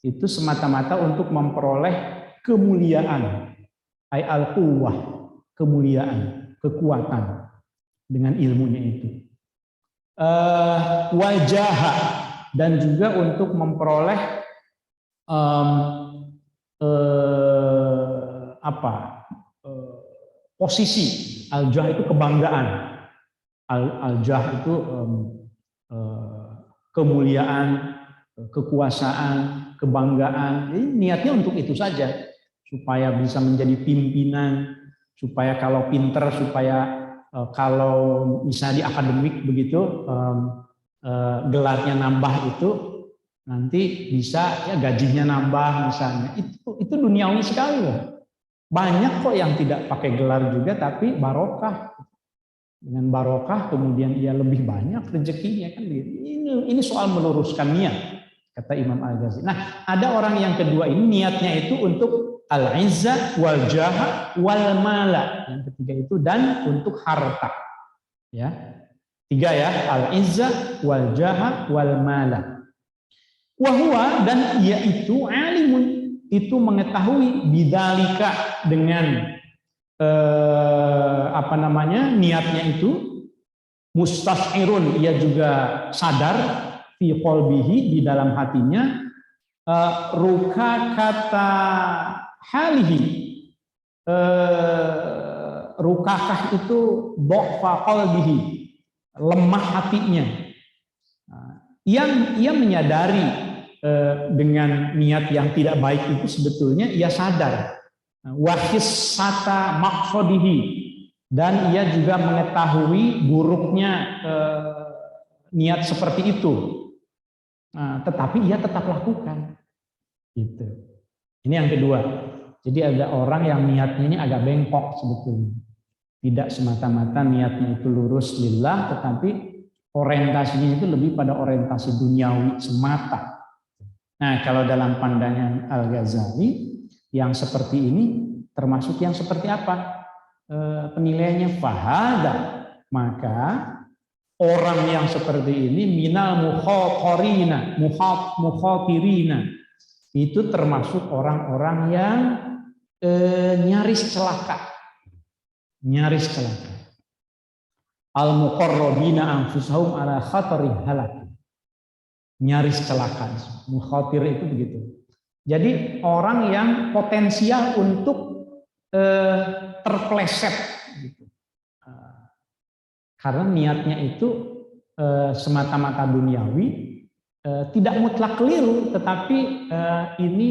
Itu semata-mata untuk memperoleh kemuliaan, ay al-quwwah, kemuliaan, kekuatan dengan ilmunya itu. Wajah, dan juga untuk memperoleh posisi. Al-jah itu kebanggaan, al-jah itu kemuliaan, kekuasaan, kebanggaan. Jadi niatnya untuk itu saja, supaya bisa menjadi pimpinan, supaya kalau pinter, supaya kalau misalnya di akademik begitu gelarnya nambah, itu nanti bisa ya gajinya nambah misalnya. Itu duniawi sekali loh. Banyak kok yang tidak pakai gelar juga tapi barokah. Dengan barokah kemudian ia lebih banyak rezekinya kan. Ini soal meluruskan niat, kata Imam Al-Ghazali. Nah, ada orang yang kedua ini niatnya itu untuk al-izzah wal jaha wal mala. Yang ketiga itu dan untuk harta. Ya. 3 ya, al-izzah wal jaha wal mala. Wa huwa, dan ia itu alimun, itu mengetahui bidzalika dengan niatnya itu, mustashirun, ia juga sadar fi qalbihi, di dalam hatinya, ruka kata halihi. Rukakah itu dha'fa qalbihi, lemah hatinya. Ia menyadari dengan niat yang tidak baik itu sebetulnya ia sadar. Wahissata maqsadihi, dan ia juga mengetahui buruknya niat seperti itu. Tetapi ia tetap lakukan. Gitu. Ini yang kedua. Jadi ada orang yang niatnya ini agak bengkok sebetulnya. Tidak semata-mata niatnya itu lurus lillah, tetapi orientasinya itu lebih pada orientasi duniawi semata. Nah, kalau dalam pandangan Al-Ghazali, yang seperti ini termasuk yang seperti apa? Penilaiannya fahada. Maka orang yang seperti ini minal mukhatirina, itu termasuk orang-orang yang nyaris celaka. Nyaris celaka. Al-muqarrabina anfusahum ala khatari halak. Nyaris celaka. Mukhatir itu begitu. Jadi orang yang potensial untuk terpleset gitu. Karena niatnya itu semata-mata duniawi, tidak mutlak keliru, tetapi ini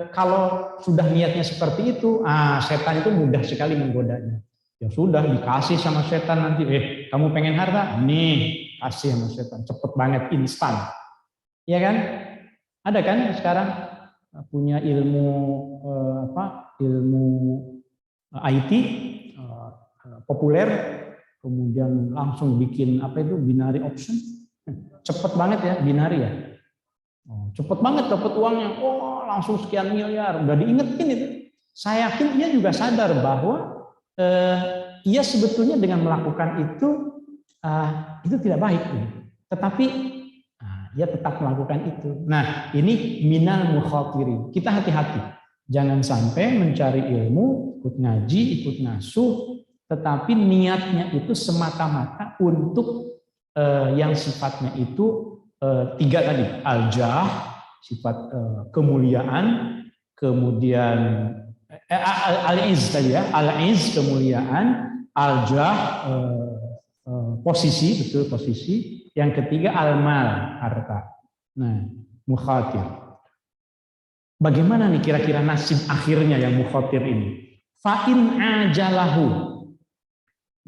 kalau sudah niatnya seperti itu, setan itu mudah sekali menggodanya. Ya sudah, dikasih sama setan nanti, kamu pengen harta? Nih, kasih sama setan, cepet banget, instan. Ya kan? Ada kan sekarang punya ilmu ilmu IT populer, kemudian langsung bikin binary option, cepet banget ya, binary ya. Cepet banget dapat uangnya, langsung sekian miliar, udah diingetin itu. Saya yakin ia juga sadar bahwa ia sebetulnya dengan melakukan itu tidak baik, tetapi ia tetap melakukan itu. Nah, ini minal mukhatirin. Kita hati-hati, jangan sampai mencari ilmu, ikut ngaji, ikut ngasuh, tetapi niatnya itu semata-mata untuk yang sifatnya itu tiga tadi, al-jah, sifat kemuliaan, kemudian al-izz tadi ya, al-izz kemuliaan, al-jah posisi, betul posisi. Yang ketiga al-mal, harta. Nah, mukhatir. Bagaimana nih kira-kira nasib akhirnya yang mukhatir ini? Fa'in ajalahu,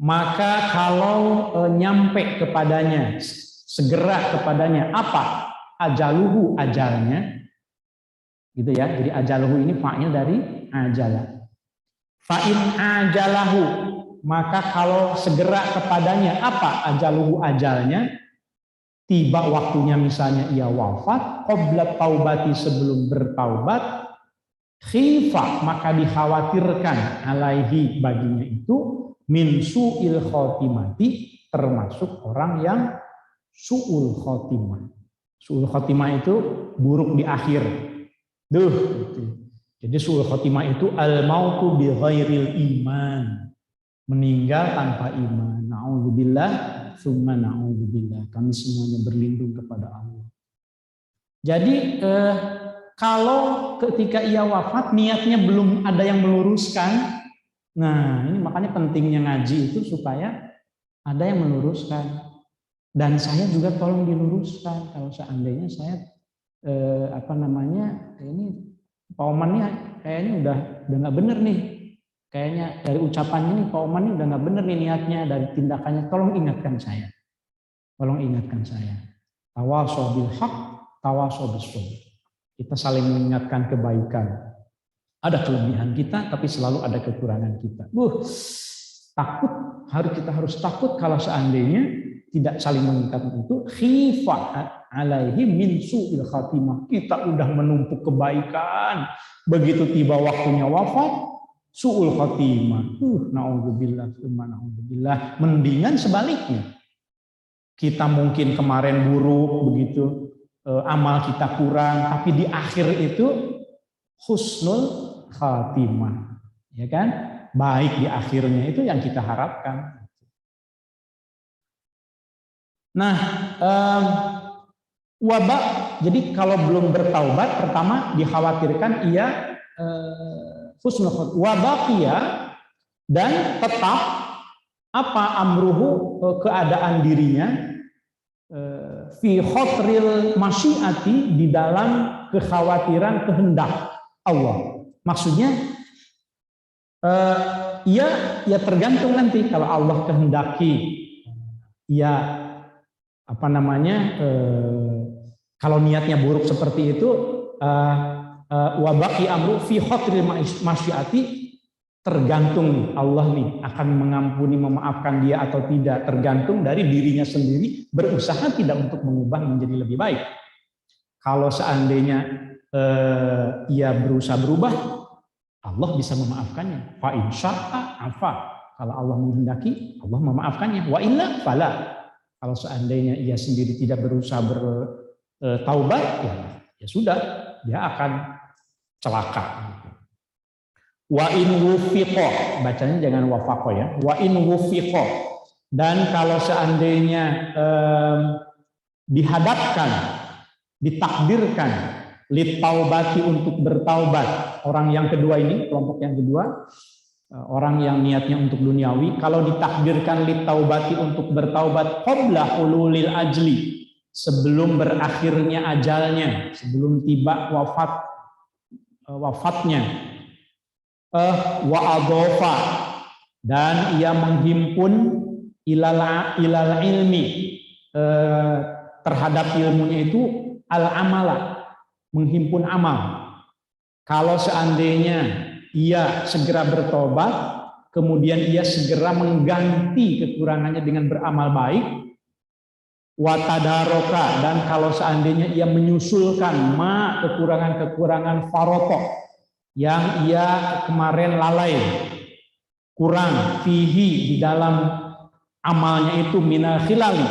maka kalau nyampe kepadanya, segera kepadanya apa? Ajaluhu, ajalnya. Gitu ya. Jadi ajaluhu ini fa'il dari ajala. Fa'in ajalahu, maka kalau segera kepadanya apa? Ajaluhu, ajalnya. Tiba waktunya misalnya ia wafat, qabla taubati, sebelum bertaubat, khifa, maka dikhawatirkan alaihi, baginya itu min su'il khotimati, termasuk orang yang su'ul khotimah. Su'ul khotimah itu buruk di akhir. Jadi su'ul khotimah itu al-mautu bi ghairil iman, meninggal tanpa iman. Na'udzubillah, summa na'udzubillah. Kami semuanya berlindung kepada Allah. Jadi kalau ketika ia wafat niatnya belum ada yang meluruskan, nah ini makanya pentingnya ngaji itu supaya ada yang meluruskan. Dan saya juga tolong diluruskan kalau seandainya saya ini Pak Oman nih kayaknya udah nggak bener nih, kayaknya dari ucapannya nih Pak Oman ini udah nggak bener nih niatnya, dari tindakannya, tolong ingatkan saya, tawasau bil haq, tawasau bis sabr. Kita saling mengingatkan kebaikan. Ada kelebihan kita, tapi selalu ada kekurangan kita. Takut, kita harus takut kalau seandainya tidak saling mengingatkan itu. Khifah alaihi min su'il khatimah. Kita udah menumpuk kebaikan, begitu tiba waktunya wafat, su'ul khatimah. Na'udzubillah, na'udzubillah. Mendingan sebaliknya. Kita mungkin kemarin buruk begitu, amal kita kurang, tapi di akhir itu husnul khatimah, ya kan? Baik di akhirnya, itu yang kita harapkan. Nah, wabah. Jadi kalau belum bertaubat, pertama dikhawatirkan ia husnul khotimah. Wa baqiya, dan tetap apa amruhu, keadaan dirinya, fi khotril masyiati, di dalam kekhawatiran kehendak Allah. Maksudnya ya tergantung nanti, kalau Allah kehendaki ya apa namanya, kalau niatnya buruk seperti itu, wa baqi amru fi khotril masyiati, tergantung Allah nih akan mengampuni, memaafkan dia atau tidak, tergantung dari dirinya sendiri berusaha tidak untuk mengubah menjadi lebih baik. Kalau seandainya ia berusaha berubah, Allah bisa memaafkannya. Fa in syaa afa, kalau Allah menghendaki, Allah memaafkannya. Wa illa fala, kalau seandainya ia sendiri tidak berusaha bertaubat, ya sudah, dia akan celaka. Wa in wufiqo, bacanya jangan wafaqo ya. Wa in wufiqo, dan kalau seandainya dihadapkan, ditakdirkan litaubati, untuk bertaubat, orang yang kedua ini, kelompok yang kedua, orang yang niatnya untuk duniawi, kalau ditakdirkan litaubati, untuk bertaubat qabla hululil ajli, sebelum berakhirnya ajalnya, sebelum tiba wafatnya, wa adhofa, dan ia menghimpun ilal ilmi, terhadap ilmunya itu al-amala, menghimpun amal. Kalau seandainya ia segera bertobat, kemudian ia segera mengganti kekurangannya dengan beramal baik, watadaroka, dan kalau seandainya ia menyusulkan kekurangan-kekurangan faroto yang ia kemarin lalai, kurang, fihi, di dalam amalnya itu, minal khilali,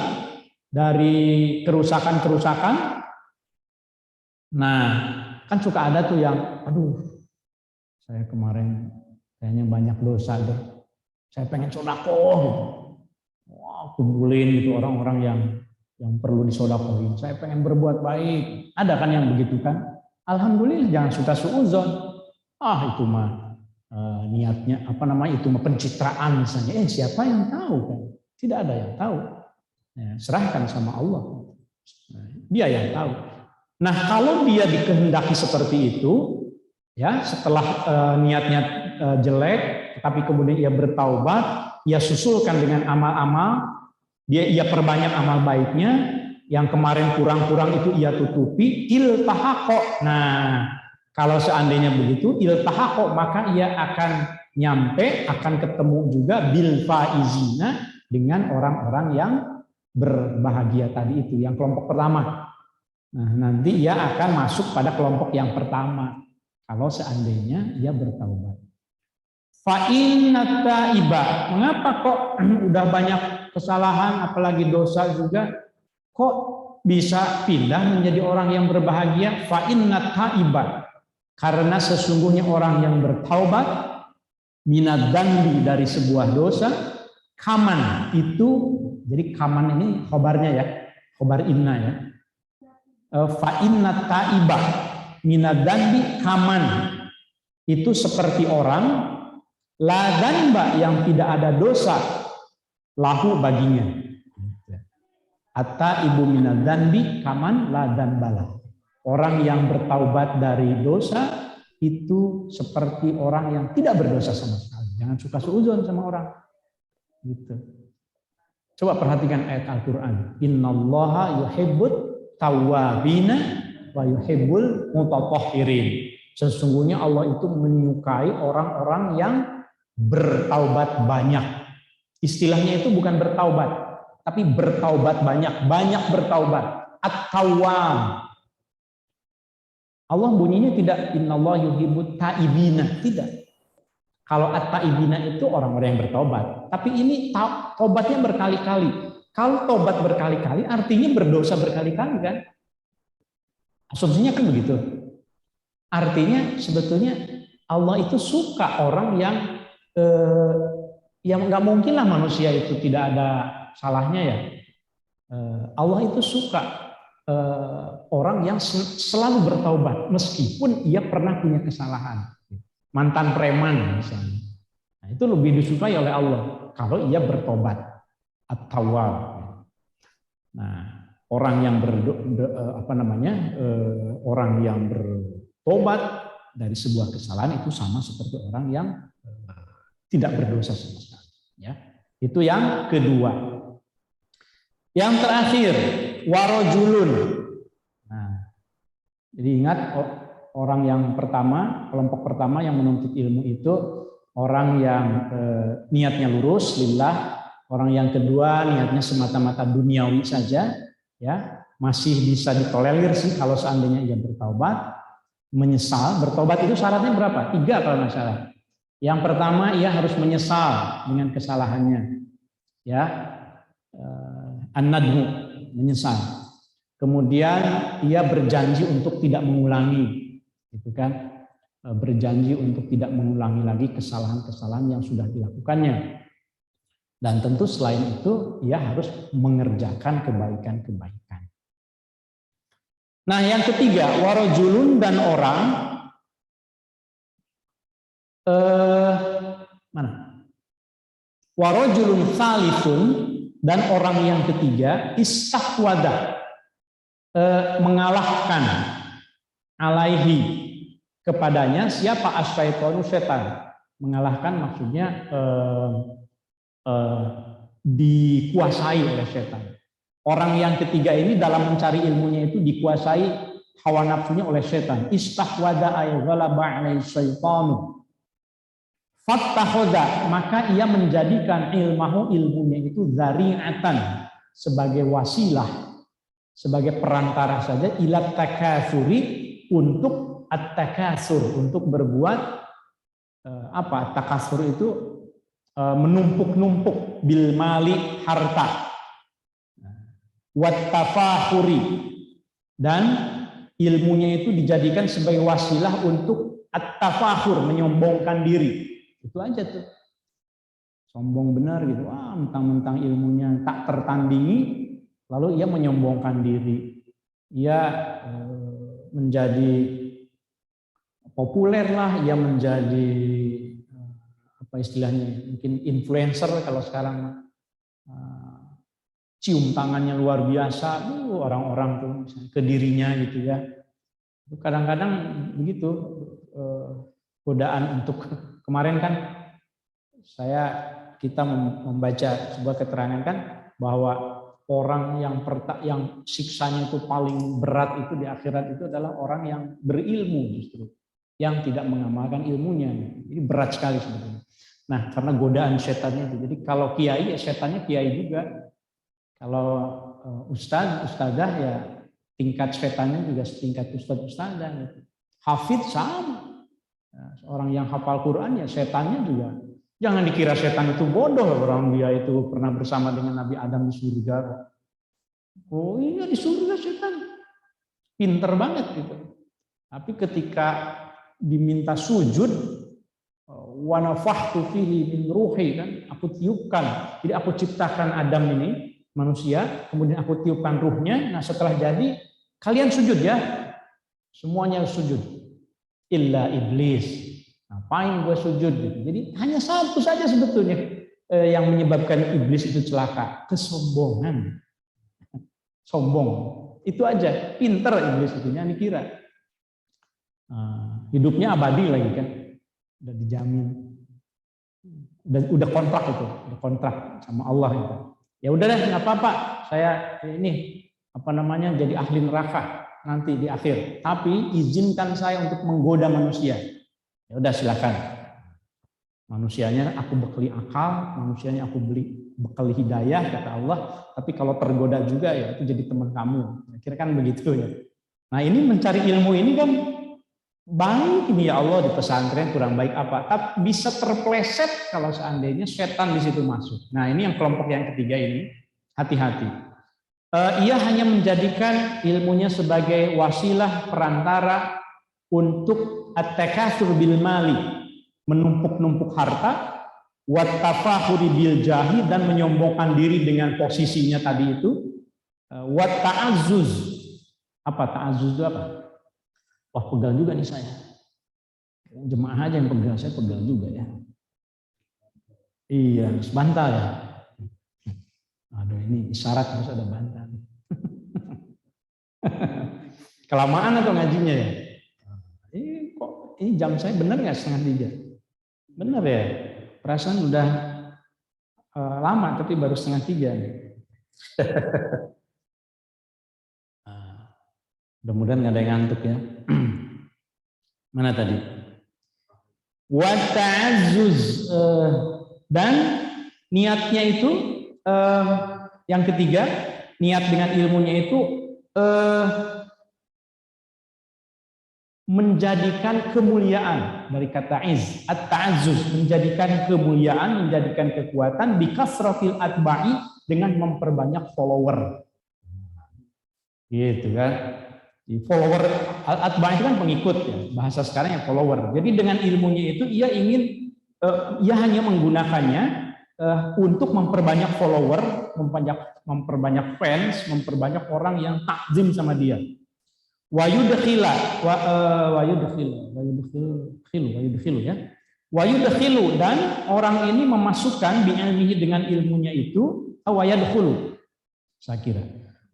dari kerusakan-kerusakan. Nah, kan suka ada tuh yang, aduh, saya kemarin kayaknya banyak dosa deh, saya pengen sodakoh gitu. Wah, kumpulin gitu orang-orang yang perlu disodakohin, saya pengen berbuat baik. Ada kan yang begitu kan? Alhamdulillah, jangan suka suudzon. Itu mah niatnya apa namanya, itu mah pencitraan misalnya. Siapa yang tahu kan? Tidak ada yang tahu. Ya, serahkan sama Allah. Dia yang tahu. Nah, kalau dia dikehendaki seperti itu, ya setelah niatnya jelek, tapi kemudian ia bertaubat, ia susulkan dengan amal-amal, ia perbanyak amal baiknya, yang kemarin kurang-kurang itu ia tutupi, iltahaqo. Nah, kalau seandainya begitu, iltahaqo, maka ia akan nyampe, akan ketemu juga bil faizina, dengan orang-orang yang berbahagia tadi itu, yang kelompok pertama. Nah, nanti ia akan masuk pada kelompok yang pertama kalau seandainya ia bertaubat. Fa inna taiba, mengapa kok udah banyak kesalahan apalagi dosa juga kok bisa pindah menjadi orang yang berbahagia? Fa inna taiba, karena sesungguhnya orang yang bertaubat, minad dzambi, dari sebuah dosa, kaman itu, jadi kaman ini khobarnya ya, khobar inna ya. Fa inna taibah minad dzambi kaman, itu seperti orang la dzamba, yang tidak ada dosa, lahu, baginya. Atta ibu minad dzambi kaman la dzambala, orang yang bertaubat dari dosa itu seperti orang yang tidak berdosa sama sekali. Jangan suka suudzon sama orang gitu. Coba perhatikan ayat Al-Qur'an, innallaha yuhibbut tawwabina wa yuhibbul mutatahhirin. Sesungguhnya Allah itu menyukai orang-orang yang bertaubat banyak. Istilahnya itu bukan bertaubat, tapi bertaubat banyak, banyak bertaubat. At-tawwab. Allah bunyinya tidak innallaha yuhibbut taibina, tidak. Kalau at-taibina itu orang-orang yang bertobat, tapi ini tobatnya berkali-kali. Kalau tobat berkali-kali artinya berdosa berkali-kali kan? Asumsinya kan begitu. Artinya sebetulnya Allah itu suka orang yang nggak mungkin lah manusia itu tidak ada salahnya ya. Allah itu suka orang yang selalu bertaubat meskipun ia pernah punya kesalahan. Mantan preman misalnya. Nah, itu lebih disukai oleh Allah kalau ia bertobat. At-tawwab. Nah, orang yang orang yang bertobat dari sebuah kesalahan itu sama seperti orang yang tidak berdosa sama sekali. Ya, itu yang kedua. Yang terakhir, warojulun. Nah, jadi ingat orang yang pertama, kelompok pertama yang menuntut ilmu itu orang yang niatnya lurus lillah. Orang yang kedua niatnya semata-mata duniawi saja, ya masih bisa ditolerir sih kalau seandainya ia bertaubat, menyesal. Bertobat itu syaratnya berapa? 3 kalau nggak salah. Yang pertama ia harus menyesal dengan kesalahannya, ya an-nadmu, menyesal. Kemudian ia berjanji untuk tidak mengulangi, gitu kan? Berjanji untuk tidak mengulangi lagi kesalahan-kesalahan yang sudah dilakukannya. Dan tentu selain itu, ia harus mengerjakan kebaikan-kebaikan. Nah, yang ketiga, warojulun dan orang, warojulun salifun dan orang yang ketiga, istahwada, mengalahkan alaihi kepadanya siapa asyaitonu setan. Mengalahkan maksudnya dikuasai oleh setan. Orang yang ketiga ini dalam mencari ilmunya itu dikuasai hawa nafsunya oleh setan. Istahwada ay ghalaba alai syaitanu. Fattakhadha, maka ia menjadikan ilmunya itu zari'atan, sebagai wasilah, sebagai perantara saja ila takatsuri, untuk at-takatsur, untuk berbuat takatsur itu menumpuk-numpuk bil mali, harta, wat tafahuri, dan ilmunya itu dijadikan sebagai wasilah untuk at-tafahur, menyombongkan diri. Itu aja tuh, sombong benar gitu, mentang-mentang ilmunya tak tertandingi, lalu ia menyombongkan diri, ia menjadi populer lah, ia menjadi apa istilahnya, mungkin influencer kalau sekarang, cium tangannya luar biasa, orang-orang tuh misalnya ke dirinya gitu ya. Kadang-kadang begitu godaan untuk, kemarin kan kita membaca sebuah keterangan kan bahwa orang yang siksanya itu paling berat itu di akhirat itu adalah orang yang berilmu, justru yang tidak mengamalkan ilmunya. Jadi berat sekali sebetulnya. Nah, karena godaan setannya itu. Jadi kalau kiai, ya setannya kiai juga. Kalau ustadzah ya tingkat setannya juga setingkat ustadzah. Gitu. Hafidz sama. Nah, orang yang hafal Quran ya setannya juga. Jangan dikira setan itu bodoh, orang dia itu pernah bersama dengan Nabi Adam di surga. Oh iya, di surga setan. Pinter banget gitu. Tapi ketika diminta sujud, wa nafakhtu fihi min ruhi, kan, aku tiupkan. Jadi aku ciptakan Adam ini manusia, kemudian aku tiupkan ruhnya. Nah, setelah jadi kalian sujud ya. Semuanya sujud. Illa iblis. Ngapain gue sujud gitu. Jadi hanya satu saja sebetulnya yang menyebabkan iblis itu celaka, kesombongan. Sombong. Itu aja. Pinter iblis itu, jangan dikira. Hidupnya abadi lagi kan. Udah dijamin. Udah kontrak itu, udah kontrak sama Allah itu. Ya udah deh, nggak apa-apa. Saya ini jadi ahli neraka nanti di akhir. Tapi izinkan saya untuk menggoda manusia. Ya udah silakan. Manusianya aku bekali akal, manusianya aku bekali hidayah kata Allah. Tapi kalau tergoda juga ya itu jadi teman kamu. Kira kan begitu ya. Nah ini mencari ilmu ini kan baik ini ya Allah di pesantren kurang baik apa, tapi bisa terpleset kalau seandainya setan di situ masuk. Nah ini yang kelompok yang ketiga ini, hati-hati. Ia hanya menjadikan ilmunya sebagai wasilah perantara untuk at-takatsur bil mali, menumpuk-numpuk harta, wat tafahuri bil jahi, dan menyombongkan diri dengan posisinya tadi itu, wat ta'azzuz, Apa ta'azzuz itu apa? Wah, pegal juga nih saya. Jemaah aja yang pegal, saya pegal juga ya. Iya, harus bantal ya. Aduh, ini isyarat harus ada bantal. Kelamaan atau ngajinya ya? Ini jam saya benar nggak 2:30? Benar ya? Perasaan udah lama tapi baru 2:30. Mudah-mudahan nggak ada yang ngantuk ya. Mana tadi? Wa ta'azzuz, dan niatnya itu yang ketiga, niat dengan ilmunya itu menjadikan kemuliaan, dari kata iz, at-ta'azzuz, menjadikan kemuliaan, menjadikan kekuatan, bikasratil atba'i, dengan memperbanyak follower. Gitu kan. Follower, atba' itu kan pengikut ya, bahasa sekarang yang follower. Jadi dengan ilmunya itu ia ingin, ia hanya menggunakannya untuk memperbanyak follower, memperbanyak fans, memperbanyak orang yang takzim sama dia. Wa yudkhilu ya. Wa yudkhilu, dan orang ini memasukkan bi'ilmihi, dengan ilmunya itu, wa yadkhulu, saya kira.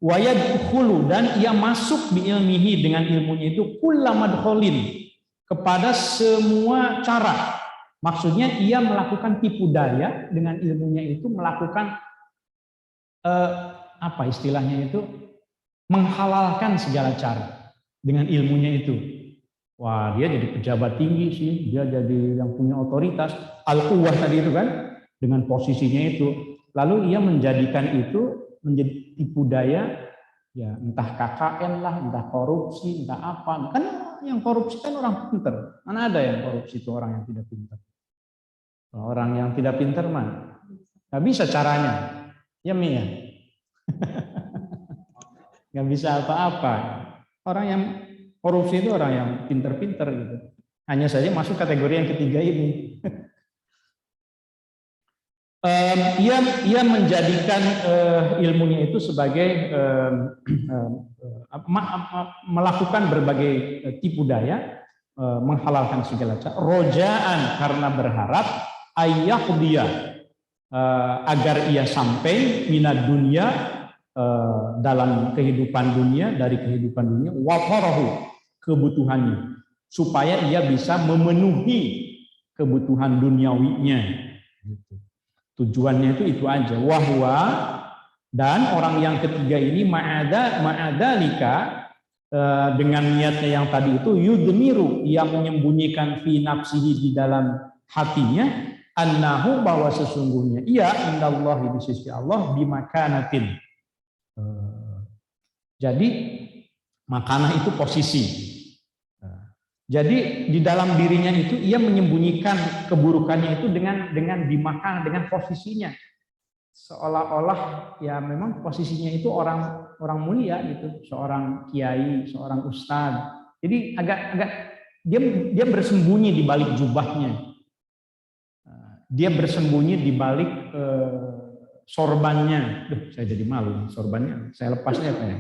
Wa yadkhulu, dan ia masuk bi'ilmihi, dengan ilmunya itu, kullamadkholin, kepada semua cara. Maksudnya ia melakukan tipu daya dengan ilmunya itu, melakukan apa istilahnya itu, menghalalkan segala cara dengan ilmunya itu. Wah, dia jadi pejabat tinggi sih, dia jadi yang punya otoritas, al-quwwah tadi itu kan, dengan posisinya itu. Lalu ia menjadikan itu menjadi tipu daya, ya entah KKN lah, entah korupsi, entah apa. Kan yang korupsi kan orang pinter. Mana ada yang korupsi itu orang yang tidak pinter? Orang yang tidak pinter mah nggak bisa caranya, ya Mi ya. Nggak bisa apa-apa. Orang yang korupsi itu orang yang pinter-pinter gitu. Hanya saja masuk kategori yang ketiga ini. Ia menjadikan ilmunya itu sebagai melakukan berbagai tipu daya, menghalalkan segala cara, rojaan, karena berharap, ayyaqdiya, agar ia sampai minad dunia, dalam kehidupan dunia, dari kehidupan dunia, wafarahu, kebutuhannya, supaya ia bisa memenuhi kebutuhan duniawinya. Tujuannya itu aja. Wahwa, dan orang yang ketiga ini ma'adalika, dengan niatnya yang tadi itu, yudmiru, yang menyembunyikan fi nafsihi, di dalam hatinya, annahu, bahwa sesungguhnya ia indallahi, di sisi Allah, bimakanatin. Jadi makanah itu posisi. Jadi di dalam dirinya itu ia menyembunyikan keburukannya itu dengan dimakan, dengan posisinya, seolah-olah ya memang posisinya itu orang mulia gitu, seorang kiai, seorang ustadz. Jadi agak dia bersembunyi di balik jubahnya, dia bersembunyi di balik sorbannya. Saya jadi malu, sorbannya saya lepasnya apa ya?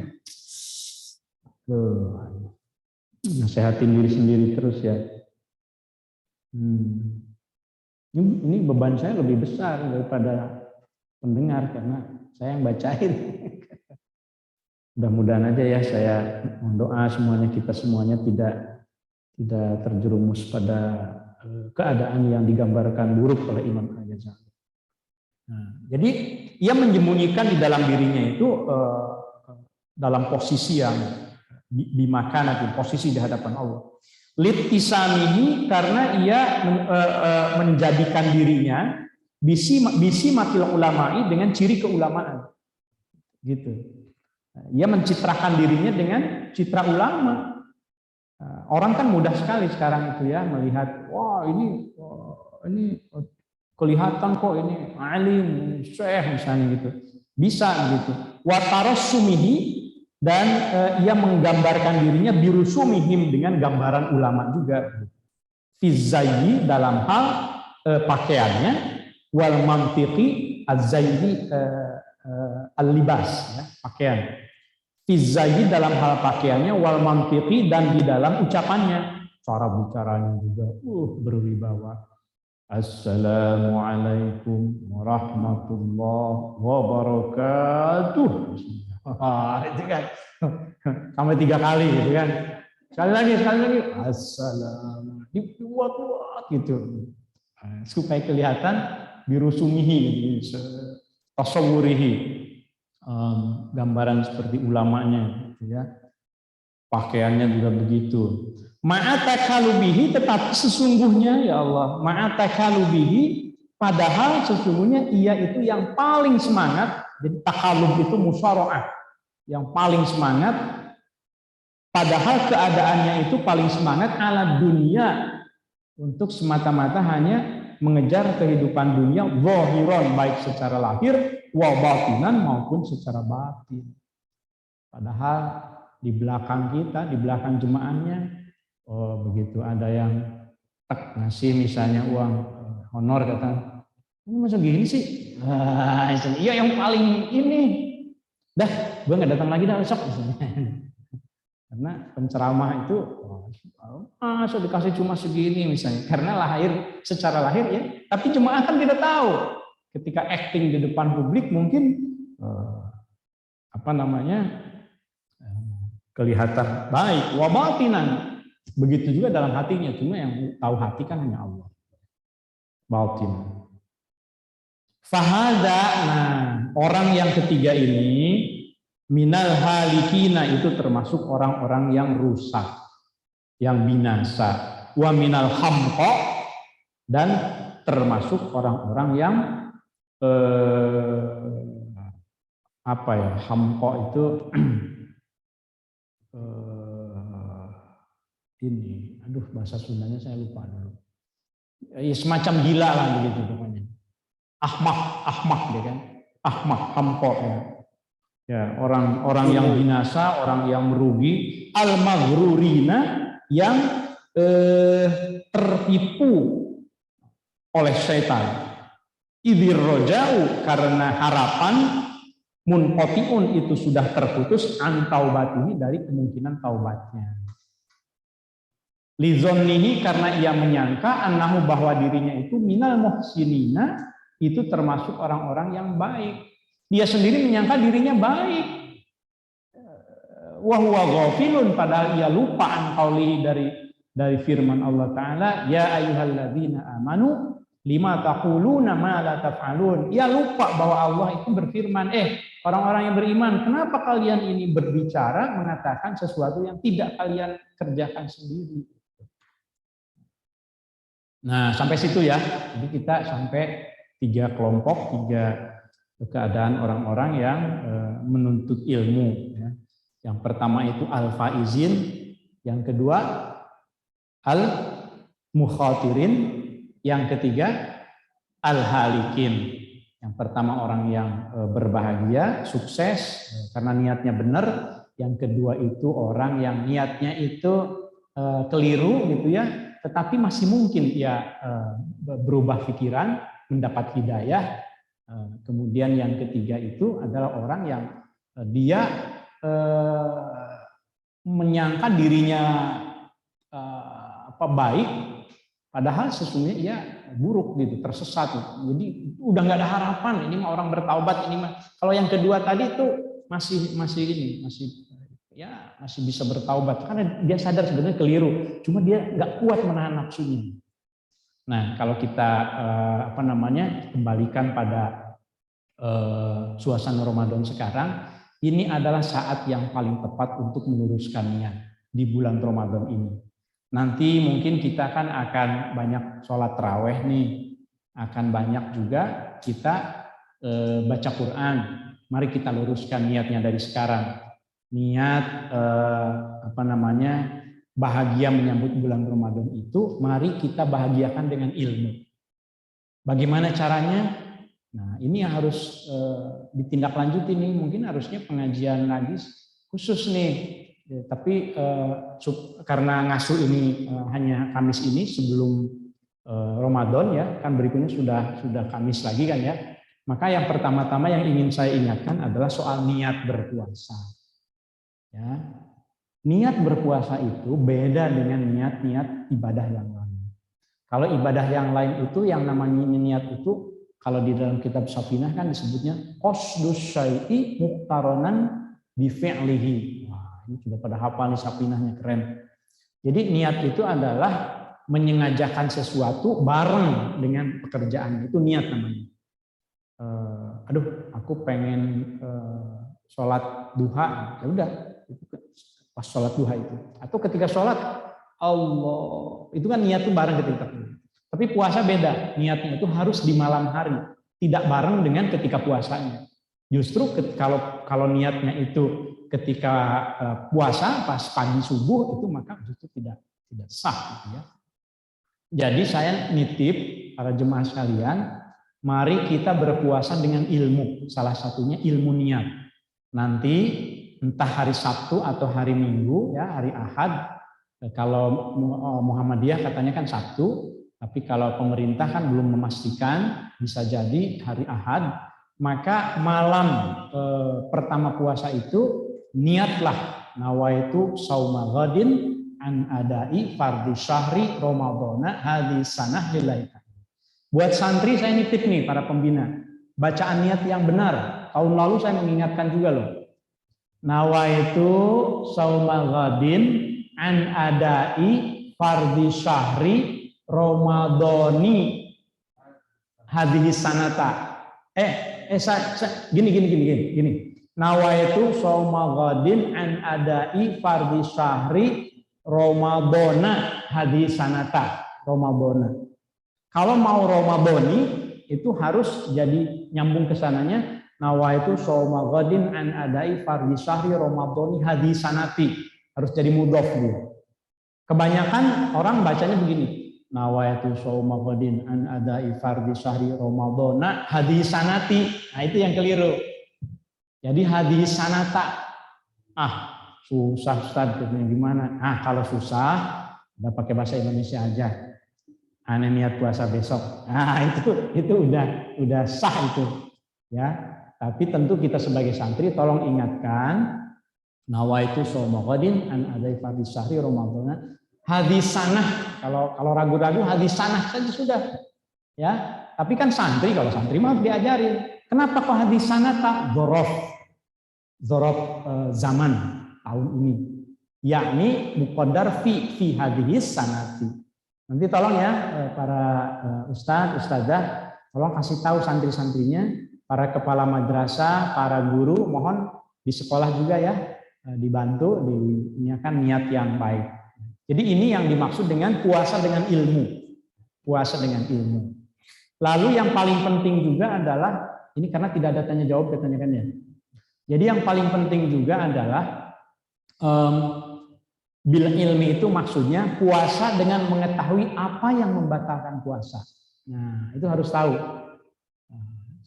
Nasehatin diri sendiri terus ya. Ini beban saya lebih besar daripada pendengar karena saya yang bacain. Mudah-mudahan aja ya, saya mendoa semuanya, kita semuanya tidak terjerumus pada keadaan yang digambarkan buruk oleh Imam Al-Ghazali. Jadi ia menyembunyikan di dalam dirinya itu dalam posisi yang bimakanatin, posisi di hadapan Allah. Litisamihi, karena ia menjadikan dirinya bisi matil ulama'i, dengan ciri keulamaan. Gitu. Ia mencitrakan dirinya dengan citra ulama. Orang kan mudah sekali sekarang itu ya melihat, wah ini kelihatan kok ini alim, syekh misalnya gitu. Bisa gitu. Wa tarassumihi, dan ia menggambarkan dirinya birusumihim, dengan gambaran ulama juga. Fizayyi, dalam hal pakaiannya, wal mantiqi, az-zayyi, al-libas, ya, pakaian. Fizzayi dalam hal pakaiannya, wal mantiqi dan di dalam ucapannya, cara bicaranya juga berwibawa. Assalamualaikum warahmatullahi wabarakatuh. Itu kan sampai 3 kali gitu kan. Sekali lagi. Assalamualaikum. Dibuat gitu. Supaya kelihatan birusumihi, tasawwurihi, gambaran seperti ulamanya gitu ya. Pakaiannya juga begitu. Ma'atakalubihi, tetapi sesungguhnya ya Allah, ma'atakalubihi, padahal sesungguhnya ia itu yang paling semangat. Jadi takalub itu musyaroah, yang paling semangat, padahal keadaannya itu paling semangat ala dunia, untuk semata-mata hanya mengejar kehidupan dunia, zahiran, baik secara lahir, wa batinan, maupun secara batin. Padahal di belakang kita, di belakang jemaahnya, begitu ada yang ngasih misalnya uang honor, kata, ini masa gini sih? Iya yang paling ini. Dah, gue nggak datang lagi dah besok. Karena penceramah itu masa dikasih cuma segini misalnya. Karena secara lahir ya. Tapi jemaah kan tidak tahu. Ketika acting di depan publik mungkin kelihatan baik, wabatinan. Begitu juga dalam hatinya, cuma yang tahu hati kan hanya Allah. Batin. Fahada, nah orang yang ketiga ini, minal halikina, itu termasuk orang-orang yang rusak, yang binasa. Wa minal hamqa, dan termasuk orang-orang yang hamqa itu ini, bahasa Sundanya saya lupa dulu. Ya, semacam gila lah begitu pokoknya. Ahmak dia kan. Ahmak, hamqa ya. Ya, orang yang binasa, orang yang merugi, al-maghrurina, yang tertipu oleh syaitan. Idzir roja'u, karena harapan, munqati'un, itu sudah terputus, an taubatihi, dari kemungkinan taubatnya. Lizonnihi, karena ia menyangka, annahu, bahwa dirinya itu minal muhsinina, itu termasuk orang-orang yang baik. Dia sendiri menyangka dirinya baik. Wa huwa ghafilun, padahal ia lupa an qaulihi, dari firman Allah Ta'ala, ya ayyuhalladzina amanu lima taquluna ma la taf'alun. Ia lupa bahwa Allah itu berfirman, orang-orang yang beriman, kenapa kalian ini berbicara mengatakan sesuatu yang tidak kalian kerjakan sendiri. Nah, sampai situ ya. Jadi kita sampai 3 kelompok, 3 keadaan orang-orang yang menuntut ilmu. Ya. Yang pertama itu al-faizin, yang kedua al-mukhatirin, yang ketiga al-halikin. Yang pertama orang yang berbahagia, sukses karena niatnya benar. Yang kedua itu orang yang niatnya itu keliru gitu ya, tetapi masih mungkin dia berubah pikiran, mendapat hidayah. Kemudian yang ketiga itu adalah orang yang dia menyangka dirinya baik, padahal sesungguhnya ia buruk gitu, tersesat. Jadi udah nggak ada harapan. Ini mah orang bertaubat ini mah. Kalau yang kedua tadi itu masih bisa bertaubat karena dia sadar sebenarnya keliru, cuma dia nggak kuat menahan nafsunya. Nah, kalau kita kembalikan pada suasana Ramadan sekarang, ini adalah saat yang paling tepat untuk meluruskan niat di bulan Ramadan ini. Nanti mungkin kita kan akan banyak sholat taraweh nih, akan banyak juga kita baca Quran. Mari kita luruskan niatnya dari sekarang. Niat bahagia menyambut bulan Ramadan itu, mari kita bahagiakan dengan ilmu. Bagaimana caranya? Nah, ini harus ditindaklanjuti nih. Mungkin harusnya pengajian lagi khusus nih. Tapi karena ngasuh ini hanya Kamis ini sebelum Ramadan ya, kan berikutnya sudah Kamis lagi kan ya. Maka yang pertama-tama yang ingin saya ingatkan adalah soal niat berpuasa. Ya. Niat berpuasa itu beda dengan niat-niat ibadah yang lain. Kalau ibadah yang lain itu yang namanya niat itu kalau di dalam kitab Safinah kan disebutnya qasdus syai'i muqtaronan bi fi'lihi. Wah, ini sudah pada hafal nih Safinahnya, keren. Jadi niat itu adalah menyengajakan sesuatu bareng dengan pekerjaan, itu niat namanya. Aduh, aku pengen sholat duha, ya udah pas sholat duha itu, atau ketika sholat Allah, itu kan niat itu bareng ketika itu. Tapi puasa beda, niatnya itu harus di malam hari, tidak bareng dengan ketika puasanya. Justru kalau niatnya itu ketika puasa pas pagi subuh itu maka justru tidak sah gitu ya. Jadi saya nitip para jemaah sekalian, mari kita berpuasa dengan ilmu, salah satunya ilmu niat. Nanti entah hari Sabtu atau hari Minggu ya, hari Ahad. Kalau Muhammadiyah katanya kan Sabtu, tapi kalau pemerintah kan belum memastikan, bisa jadi hari Ahad. Maka malam pertama puasa itu niatlah nawaitu sauma ghadin an adai fardhi syahri ramadhana hadis sanah lillahi. Buat santri saya nitip nih para pembina, bacaan niat yang benar. Tahun lalu saya mengingatkan juga loh. Nawaitu sauma ghadin an adai fardhi syahri ramadhani hadis sanata. Gini. Nawaitu sauma ghadin an adai fardhi syahri ramadhana hadis sanata. Ramadhana. Kalau mau Ramadhani itu harus jadi nyambung ke sananya, nawaitu shauma ghadin an adai fardhi syahri ramadhani hadis sanati. Harus jadi mudhof dia. Kebanyakan orang bacanya begini, nawaitu shauma ghadin an adai fardhi syahri ramadhana hadis sanati. Nah, itu yang keliru. Jadi hadis sanata. Susah Ustaz, gimana? Kalau susah udah pakai bahasa Indonesia aja. Ane niat puasa besok. Itu udah sah itu. Ya. Tapi tentu kita sebagai santri tolong ingatkan nawaitu shauma ghadin an adai fardhi syahri ramadhana hadis sanah. Kalau ragu-ragu hadis sanah saja sudah. Ya. Tapi kan santri, kalau santri mah diajarin. Kenapa kok hadis sanah tak dzaraf zaman tahun ini? Yakni muqaddar fi hadis sanati. Nanti tolong ya para ustazah, tolong kasih tahu santri-santrinya, para kepala madrasah, para guru, mohon di sekolah juga ya dibantu diniatkan niat yang baik. Jadi ini yang dimaksud dengan puasa dengan ilmu. Puasa dengan ilmu. Lalu yang paling penting juga adalah, ini karena tidak ada tanya jawab katanya kan ya. Jadi yang paling penting juga adalah bil ilmi itu maksudnya puasa dengan mengetahui apa yang membatalkan puasa. Nah, itu harus tahu.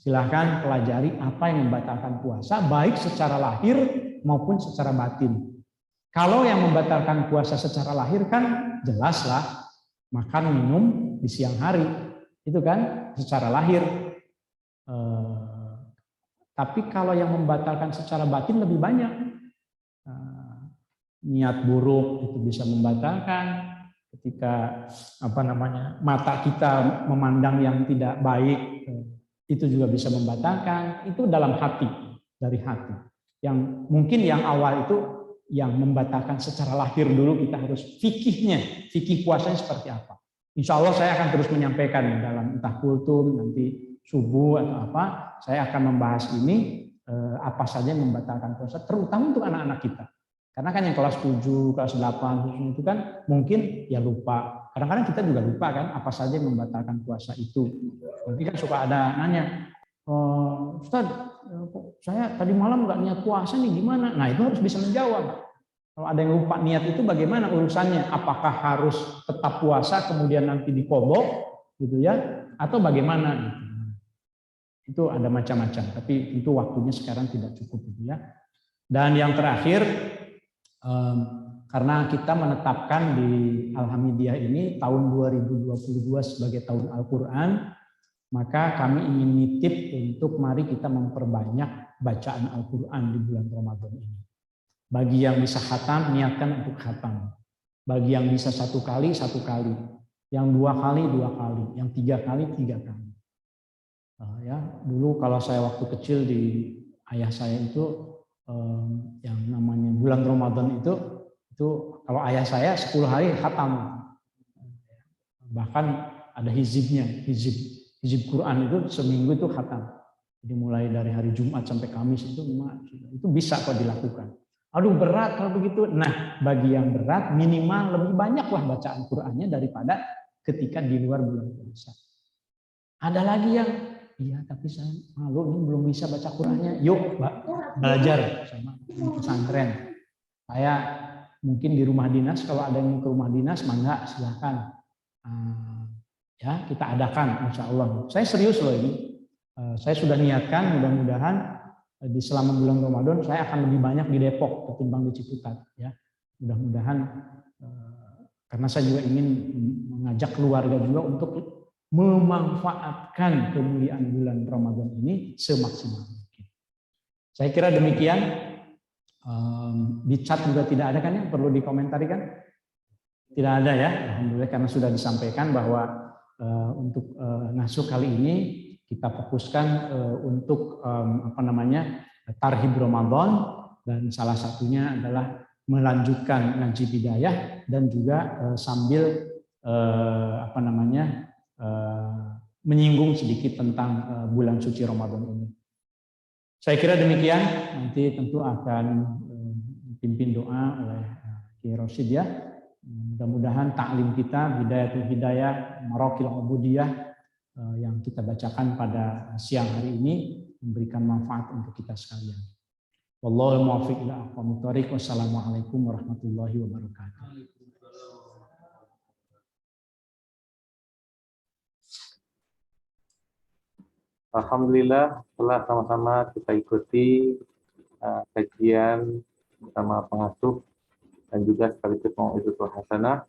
Silahkan pelajari apa yang membatalkan puasa, baik secara lahir maupun secara batin. Kalau yang membatalkan puasa secara lahir kan jelaslah makan minum di siang hari, itu kan secara lahir. Tapi kalau yang membatalkan secara batin lebih banyak. Niat buruk itu bisa membatalkan, ketika mata kita memandang yang tidak baik itu juga bisa membatalkan. Itu dalam hati, dari hati. Yang mungkin yang awal itu yang membatalkan secara lahir dulu, kita harus fikih puasanya seperti apa. Insya Allah saya akan terus menyampaikan dalam entah kultum nanti subuh atau apa, saya akan membahas ini apa saja yang membatalkan puasa, terutama untuk anak-anak kita. Karena kan yang kelas 7, kelas 8 itu kan mungkin ya lupa. Kadang-kadang kita juga lupa kan apa saja yang membatalkan puasa itu. Nanti kan suka ada nanya, Ustaz, saya tadi malam nggak niat puasa nih gimana? Nah itu harus bisa menjawab. Kalau ada yang lupa niat itu bagaimana urusannya? Apakah harus tetap puasa kemudian nanti dikodok gitu ya? Atau bagaimana? Itu ada macam-macam. Tapi tentu waktunya sekarang tidak cukup gitu ya. Dan yang terakhir, karena kita menetapkan di Alhamidiyah ini tahun 2022 sebagai tahun Al-Quran, maka kami ingin nitip untuk mari kita memperbanyak bacaan Al-Quran di bulan Ramadan ini. Bagi yang bisa khatam, niatkan untuk khatam. Bagi yang bisa 1 kali, 1 kali. Yang 2 kali, 2 kali. Yang 3 kali, 3 kali. Ya, dulu kalau saya waktu kecil di ayah saya itu yang namanya bulan Ramadan itu kalau ayah saya 10 hari khatam. Bahkan ada hizibnya, hizib Quran itu seminggu itu khatam. Jadi mulai dari hari Jumat sampai Kamis itu bisa kok dilakukan. Aduh berat kalau begitu. Nah, bagi yang berat minimal lebih banyaklah bacaan Qur'annya daripada ketika di luar bulan puasa. Ada lagi yang iya tapi saya malu nih belum bisa baca Qur'annya. Yuk belajar sama pesantren. Saya mungkin di rumah dinas, kalau ada yang mau ke rumah dinas mangga silahkan. Ya kita adakan insya Allah. Saya serius loh ini. Saya sudah niatkan mudah-mudahan di selama bulan Ramadan saya akan lebih banyak di Depok ketimbang di Ciputat ya. Mudah-mudahan karena saya juga ingin mengajak keluarga juga untuk memanfaatkan kemuliaan bulan Ramadan ini semaksimal mungkin. Saya kira demikian. Di chat juga tidak ada kan yang perlu dikomentari kan? Tidak ada ya. Alhamdulillah karena sudah disampaikan bahwa untuk ngasuh kali ini kita fokuskan untuk tarhib Ramadan dan salah satunya adalah melanjutkan ngaji bidayah dan juga sambil menyinggung sedikit tentang bulan suci Ramadan ini. Saya kira demikian. Nanti tentu akan dipimpin doa oleh Kiai Rosyid ya. Mudah-mudahan taklim kita Bidayatul Hidayah Maraqil Ubudiyah yang kita bacakan pada siang hari ini memberikan manfaat untuk kita sekalian. Wallahul muwaffiq ila aqwamit thoriq. Wassalamualaikum warahmatullahi wabarakatuh. Alhamdulillah telah sama-sama kita ikuti kajian bersama pengasuh dan juga sekaligus mau'izatul hasanah.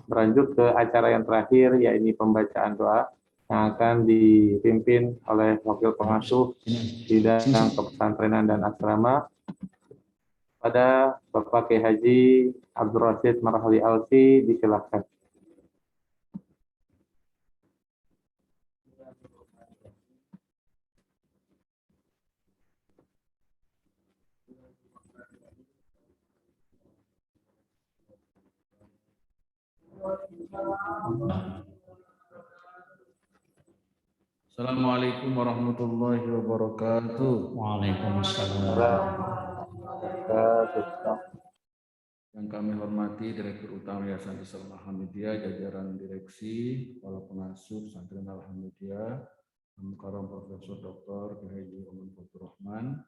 Berlanjut ke acara yang terakhir, yaitu pembacaan doa yang akan dipimpin oleh wakil pengasuh bidang kepesantrenan dan asrama pada Bapak Kiai Haji Abdul Rashid Marhali Alsi. Disilahkan. Assalamualaikum warahmatullahi wabarakatuh. Waalaikumsalam. Yang kami hormati Direktur Utama Yayasan Islam Alhamidiyah, jajaran direksi, kepala pengasuh pesantren Alhamidiyah, Mukarram Profesor Dr. Haji Oman Fatur Rahman,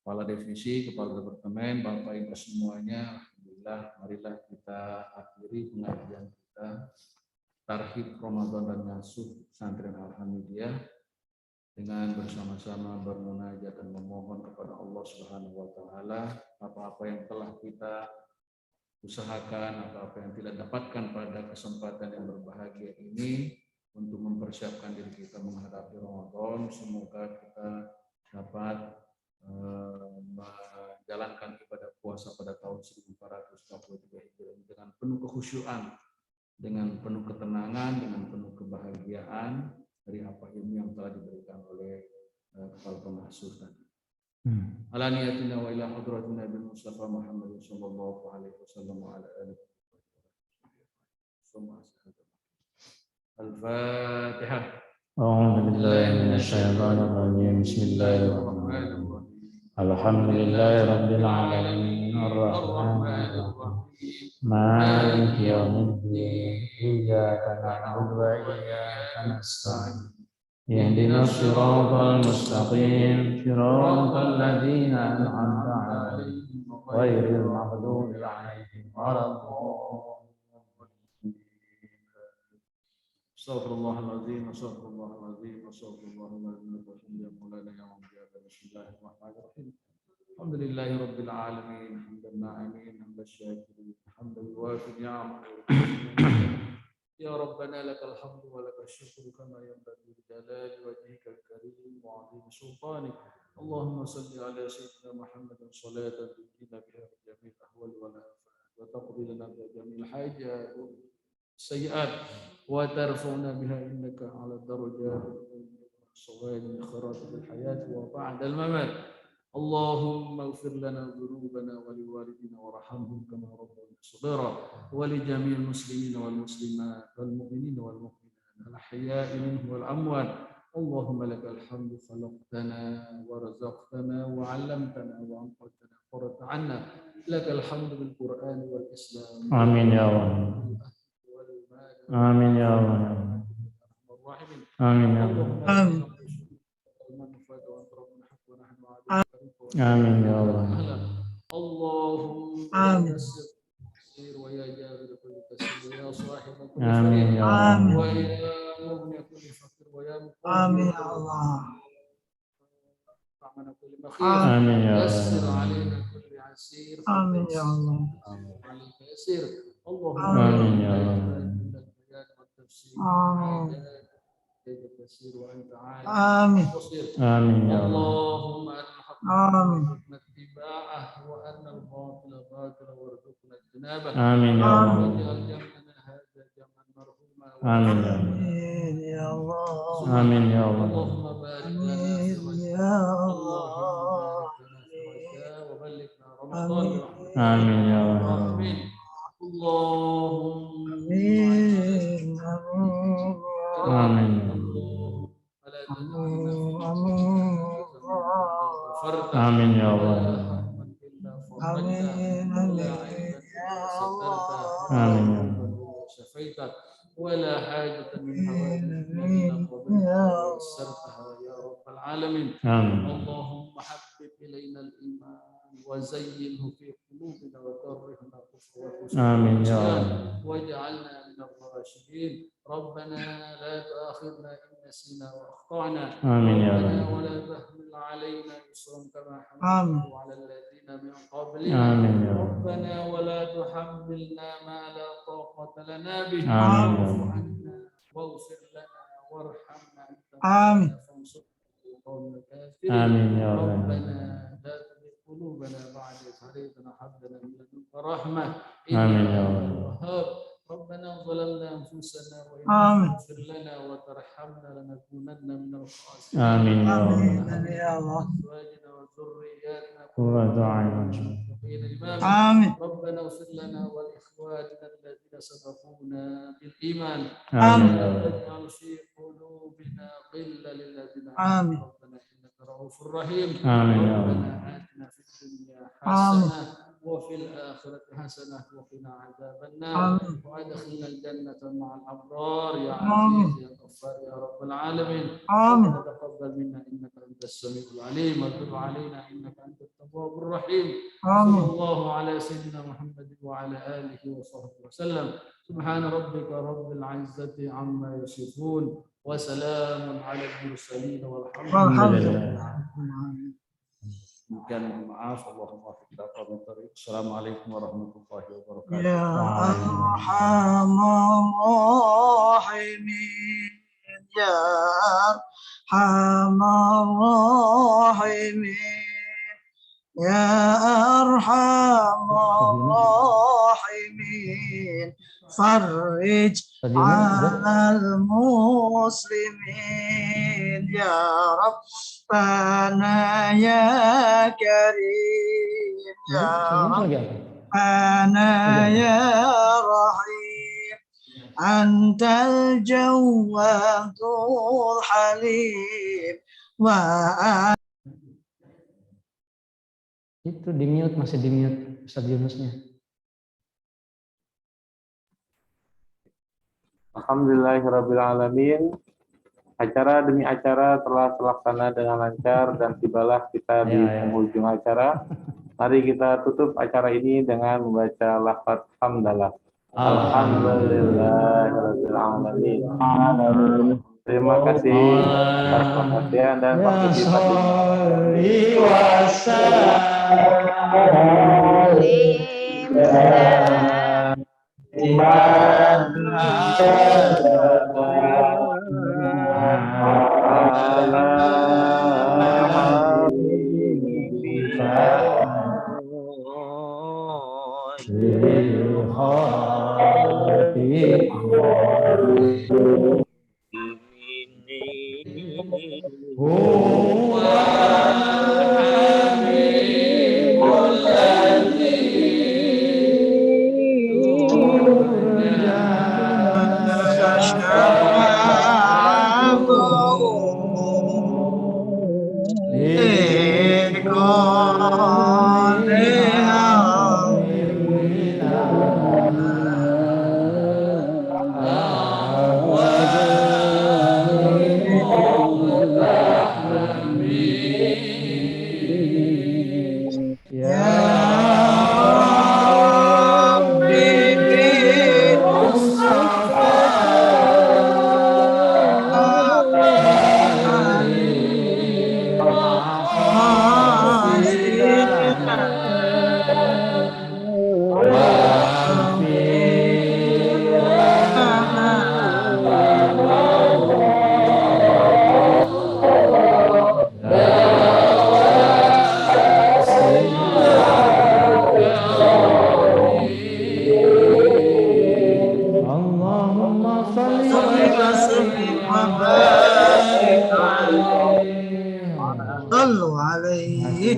Kepala Divisi, Kepala Departemen, Bapak Ibu semuanya, alhamdulillah, marilah kita akhiri pengajian kita Tarhib Ramadan dan Ngasuh Pesantren Alhamidiyah dengan bersama-sama bermunajat dan memohon kepada Allah Subhanahu wa taala apa-apa yang telah kita usahakan, apa-apa yang tidak dapatkan pada kesempatan yang berbahagia ini untuk mempersiapkan diri kita menghadapi Ramadan. Semoga kita dapat menjalankan ibadah puasa pada tahun 1443 Hijriah dengan penuh kekhusyuan, dengan penuh ketenangan, dengan penuh kebahagiaan dari apa ilmu yang telah diberikan oleh kepala pengasuh tadi. Ala niyatina wa ila hadratina Nabi Mustafa Muhammad sallallahu alaihi wasallam wa ala alihi wa sahbihi. Al-Fatihah. A'udzu billahi minasyaitonir rajim. Bismillahirrahmanirrahim. Alhamdulillahirabbil alamin arrahmanir rahim. Maliki yaumiddin. Iyyaka na'budu wa iyyaka nasta'in. Ihdinas siratal mustaqim. Siratal ladzina an'amta 'alaihim ghairil maghdubi 'alaihim waladdallin. Astaghfirullahaladzim, astaghfirullahaladzim, astaghfirullahaladzim. Bismillahirrahmanirrahim. Alhamdulillahi rabbil alamin, hamdan na'imin, hamdan syakirin, hamdan yuwafi ni'amahu. Ya Rabbana lakal hamdu wa lakal syukru kama yanbaghi li jalali wajhikal karim wa 'azimi sultanik اللهم صل على سيدنا محمد صلاة تنجينا بها من جميع الأهوال والآفات وتقضي لنا بها جميع الحاجات والسيئات وترفعنا بها إنك على الدرجات الصواب من خيرات الحياة وبعد الممات. اللهم اغفر لنا ذنوبنا ولوالدينا وارحمهم كما ربونا صغيرا ولجميع المسلمين والمسلمات والمؤمنين والمؤمنات الأحياء منهم والأموات. اللهم لك الحمد خلقتنا ورزقتنا وعلمتنا وأنقذتنا فرجت عنا. لك الحمد بالقرآن والإسلام. آمين يا الله. آمين يا الله. آمين يا الله. آمين. آمين يا الله. اللهم آمين. ويا جابر كل تسير ويا صاحب كل آمين فريق يا الله. ويا مغني كل فقير ويا آمين يا الله. مقام كل بخير. آمين يا يسر الله. علينا كل عسير. آمين يا الله. عليك يسير. اللهم آمين يا الله. البيان والتفسير. آمين. تسير وانت عالم. آمين. آمين يا الله. اللهم أرنا الحق آمين. وارزقنا اتباعه وأرنا الباطل باطلا وارزقنا اجتنابه. آمين يا الله. واجعل جمعنا هذا جمعا مرحوما. آمين يا الله. آمين يا الله. آمين يا الله. اللهم بارك لنا في آمين رجب. يا اللهم الله. بارك لنا في رجب وبلغنا رمضان برحمتك. آمين يا الله. آمين. اللهم آمين. آمين. ولا آمين يا الله. آمين. آمين. شفيتك ولا حاجة من حوائجنا قضيتها ويسرتها يا رب العالمين. آمين. اللهم حبب إلينا الإيمان وزينه في قلوبنا وكرهنا الكفر والفسوق آمين يا والعصيان رب. واجعلنا من الراشدين. ربنا لا تؤاخذنا إن نسينا وأخطأنا. آمين يا ربنا رب. ولا تحمل علينا إصرا كما آمين. حملته على الذين من قبلنا. آمين يا رب. ربنا ولا تحملنا ما لا طاقة لنا به. آمين يا واعف رب. عنا واغفر لنا وارحمنا أنت آمين. فانصرنا على القوم الكافرين. آمين يا رب. ربنا لا تزغ قلوبنا بعد إذ هديتنا وهب لنا من لدنك رحمة آمين إنك يا أنت رب. الوهاب. ربنا ظلمنا أنفسنا وإن آمين. لم تغفر لنا وترحمنا لنكونن من الخاسرين. آمين يا رب. آمين يا الله. أزواجنا وذرياتنا قرة أعين. آمين. ربنا اغفر لنا ولإخواننا الذين سبقونا بالإيمان. آمين يا ولا رب. تجعل في قلوبنا غلا للذين آمين. ربنا إنك رؤوف رحيم. آمين يا رب. ربنا آتنا في الدنيا آمين. حسنة وفي الآخرة حسنة وقنا عذاب النار. آمين. وأدخلنا الجنة مع الأبرار يا آمين. عزيز يا غفار يا رب العالمين. آمين. ربنا تقبل منا إنك أنت السميع العليم وتب علينا إنك أنت التواب الرحيم. آمين. صلى الله على سيدنا محمد وعلى آله وصحبه وسلم. سبحان ربك رب العزة عما يصفون وسلام على المرسلين والحمد والحمد لله. لله. Demikian maaf, Allahumma fiqna min tariq. Assalamualaikum warahmatullahi wabarakatuh. يا أرحم الراحمين يا أرحم الراحمين يا أرحم الراحمين فرج على المسلمين يا ربنا يا كريم يا ربنا يا رحيم أنت الجواد الحليم Itu di mute, masih di mute Ustaz Yunusnya. Alhamdulillahirrabbilalamin. Acara demi acara telah terlaksana dengan lancar dan tibalah kita di penghujung acara. Mari kita tutup acara ini dengan membaca lafaz hamdalah. Alhamdulillahirrabbilalamin. Terima kasih atas perhatian dan partisipasi.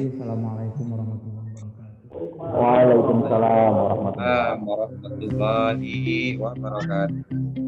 Assalamualaikum warahmatullahi wabarakatuh. Waalaikumsalam warahmatullahi warahmatullahi wabarakatuh.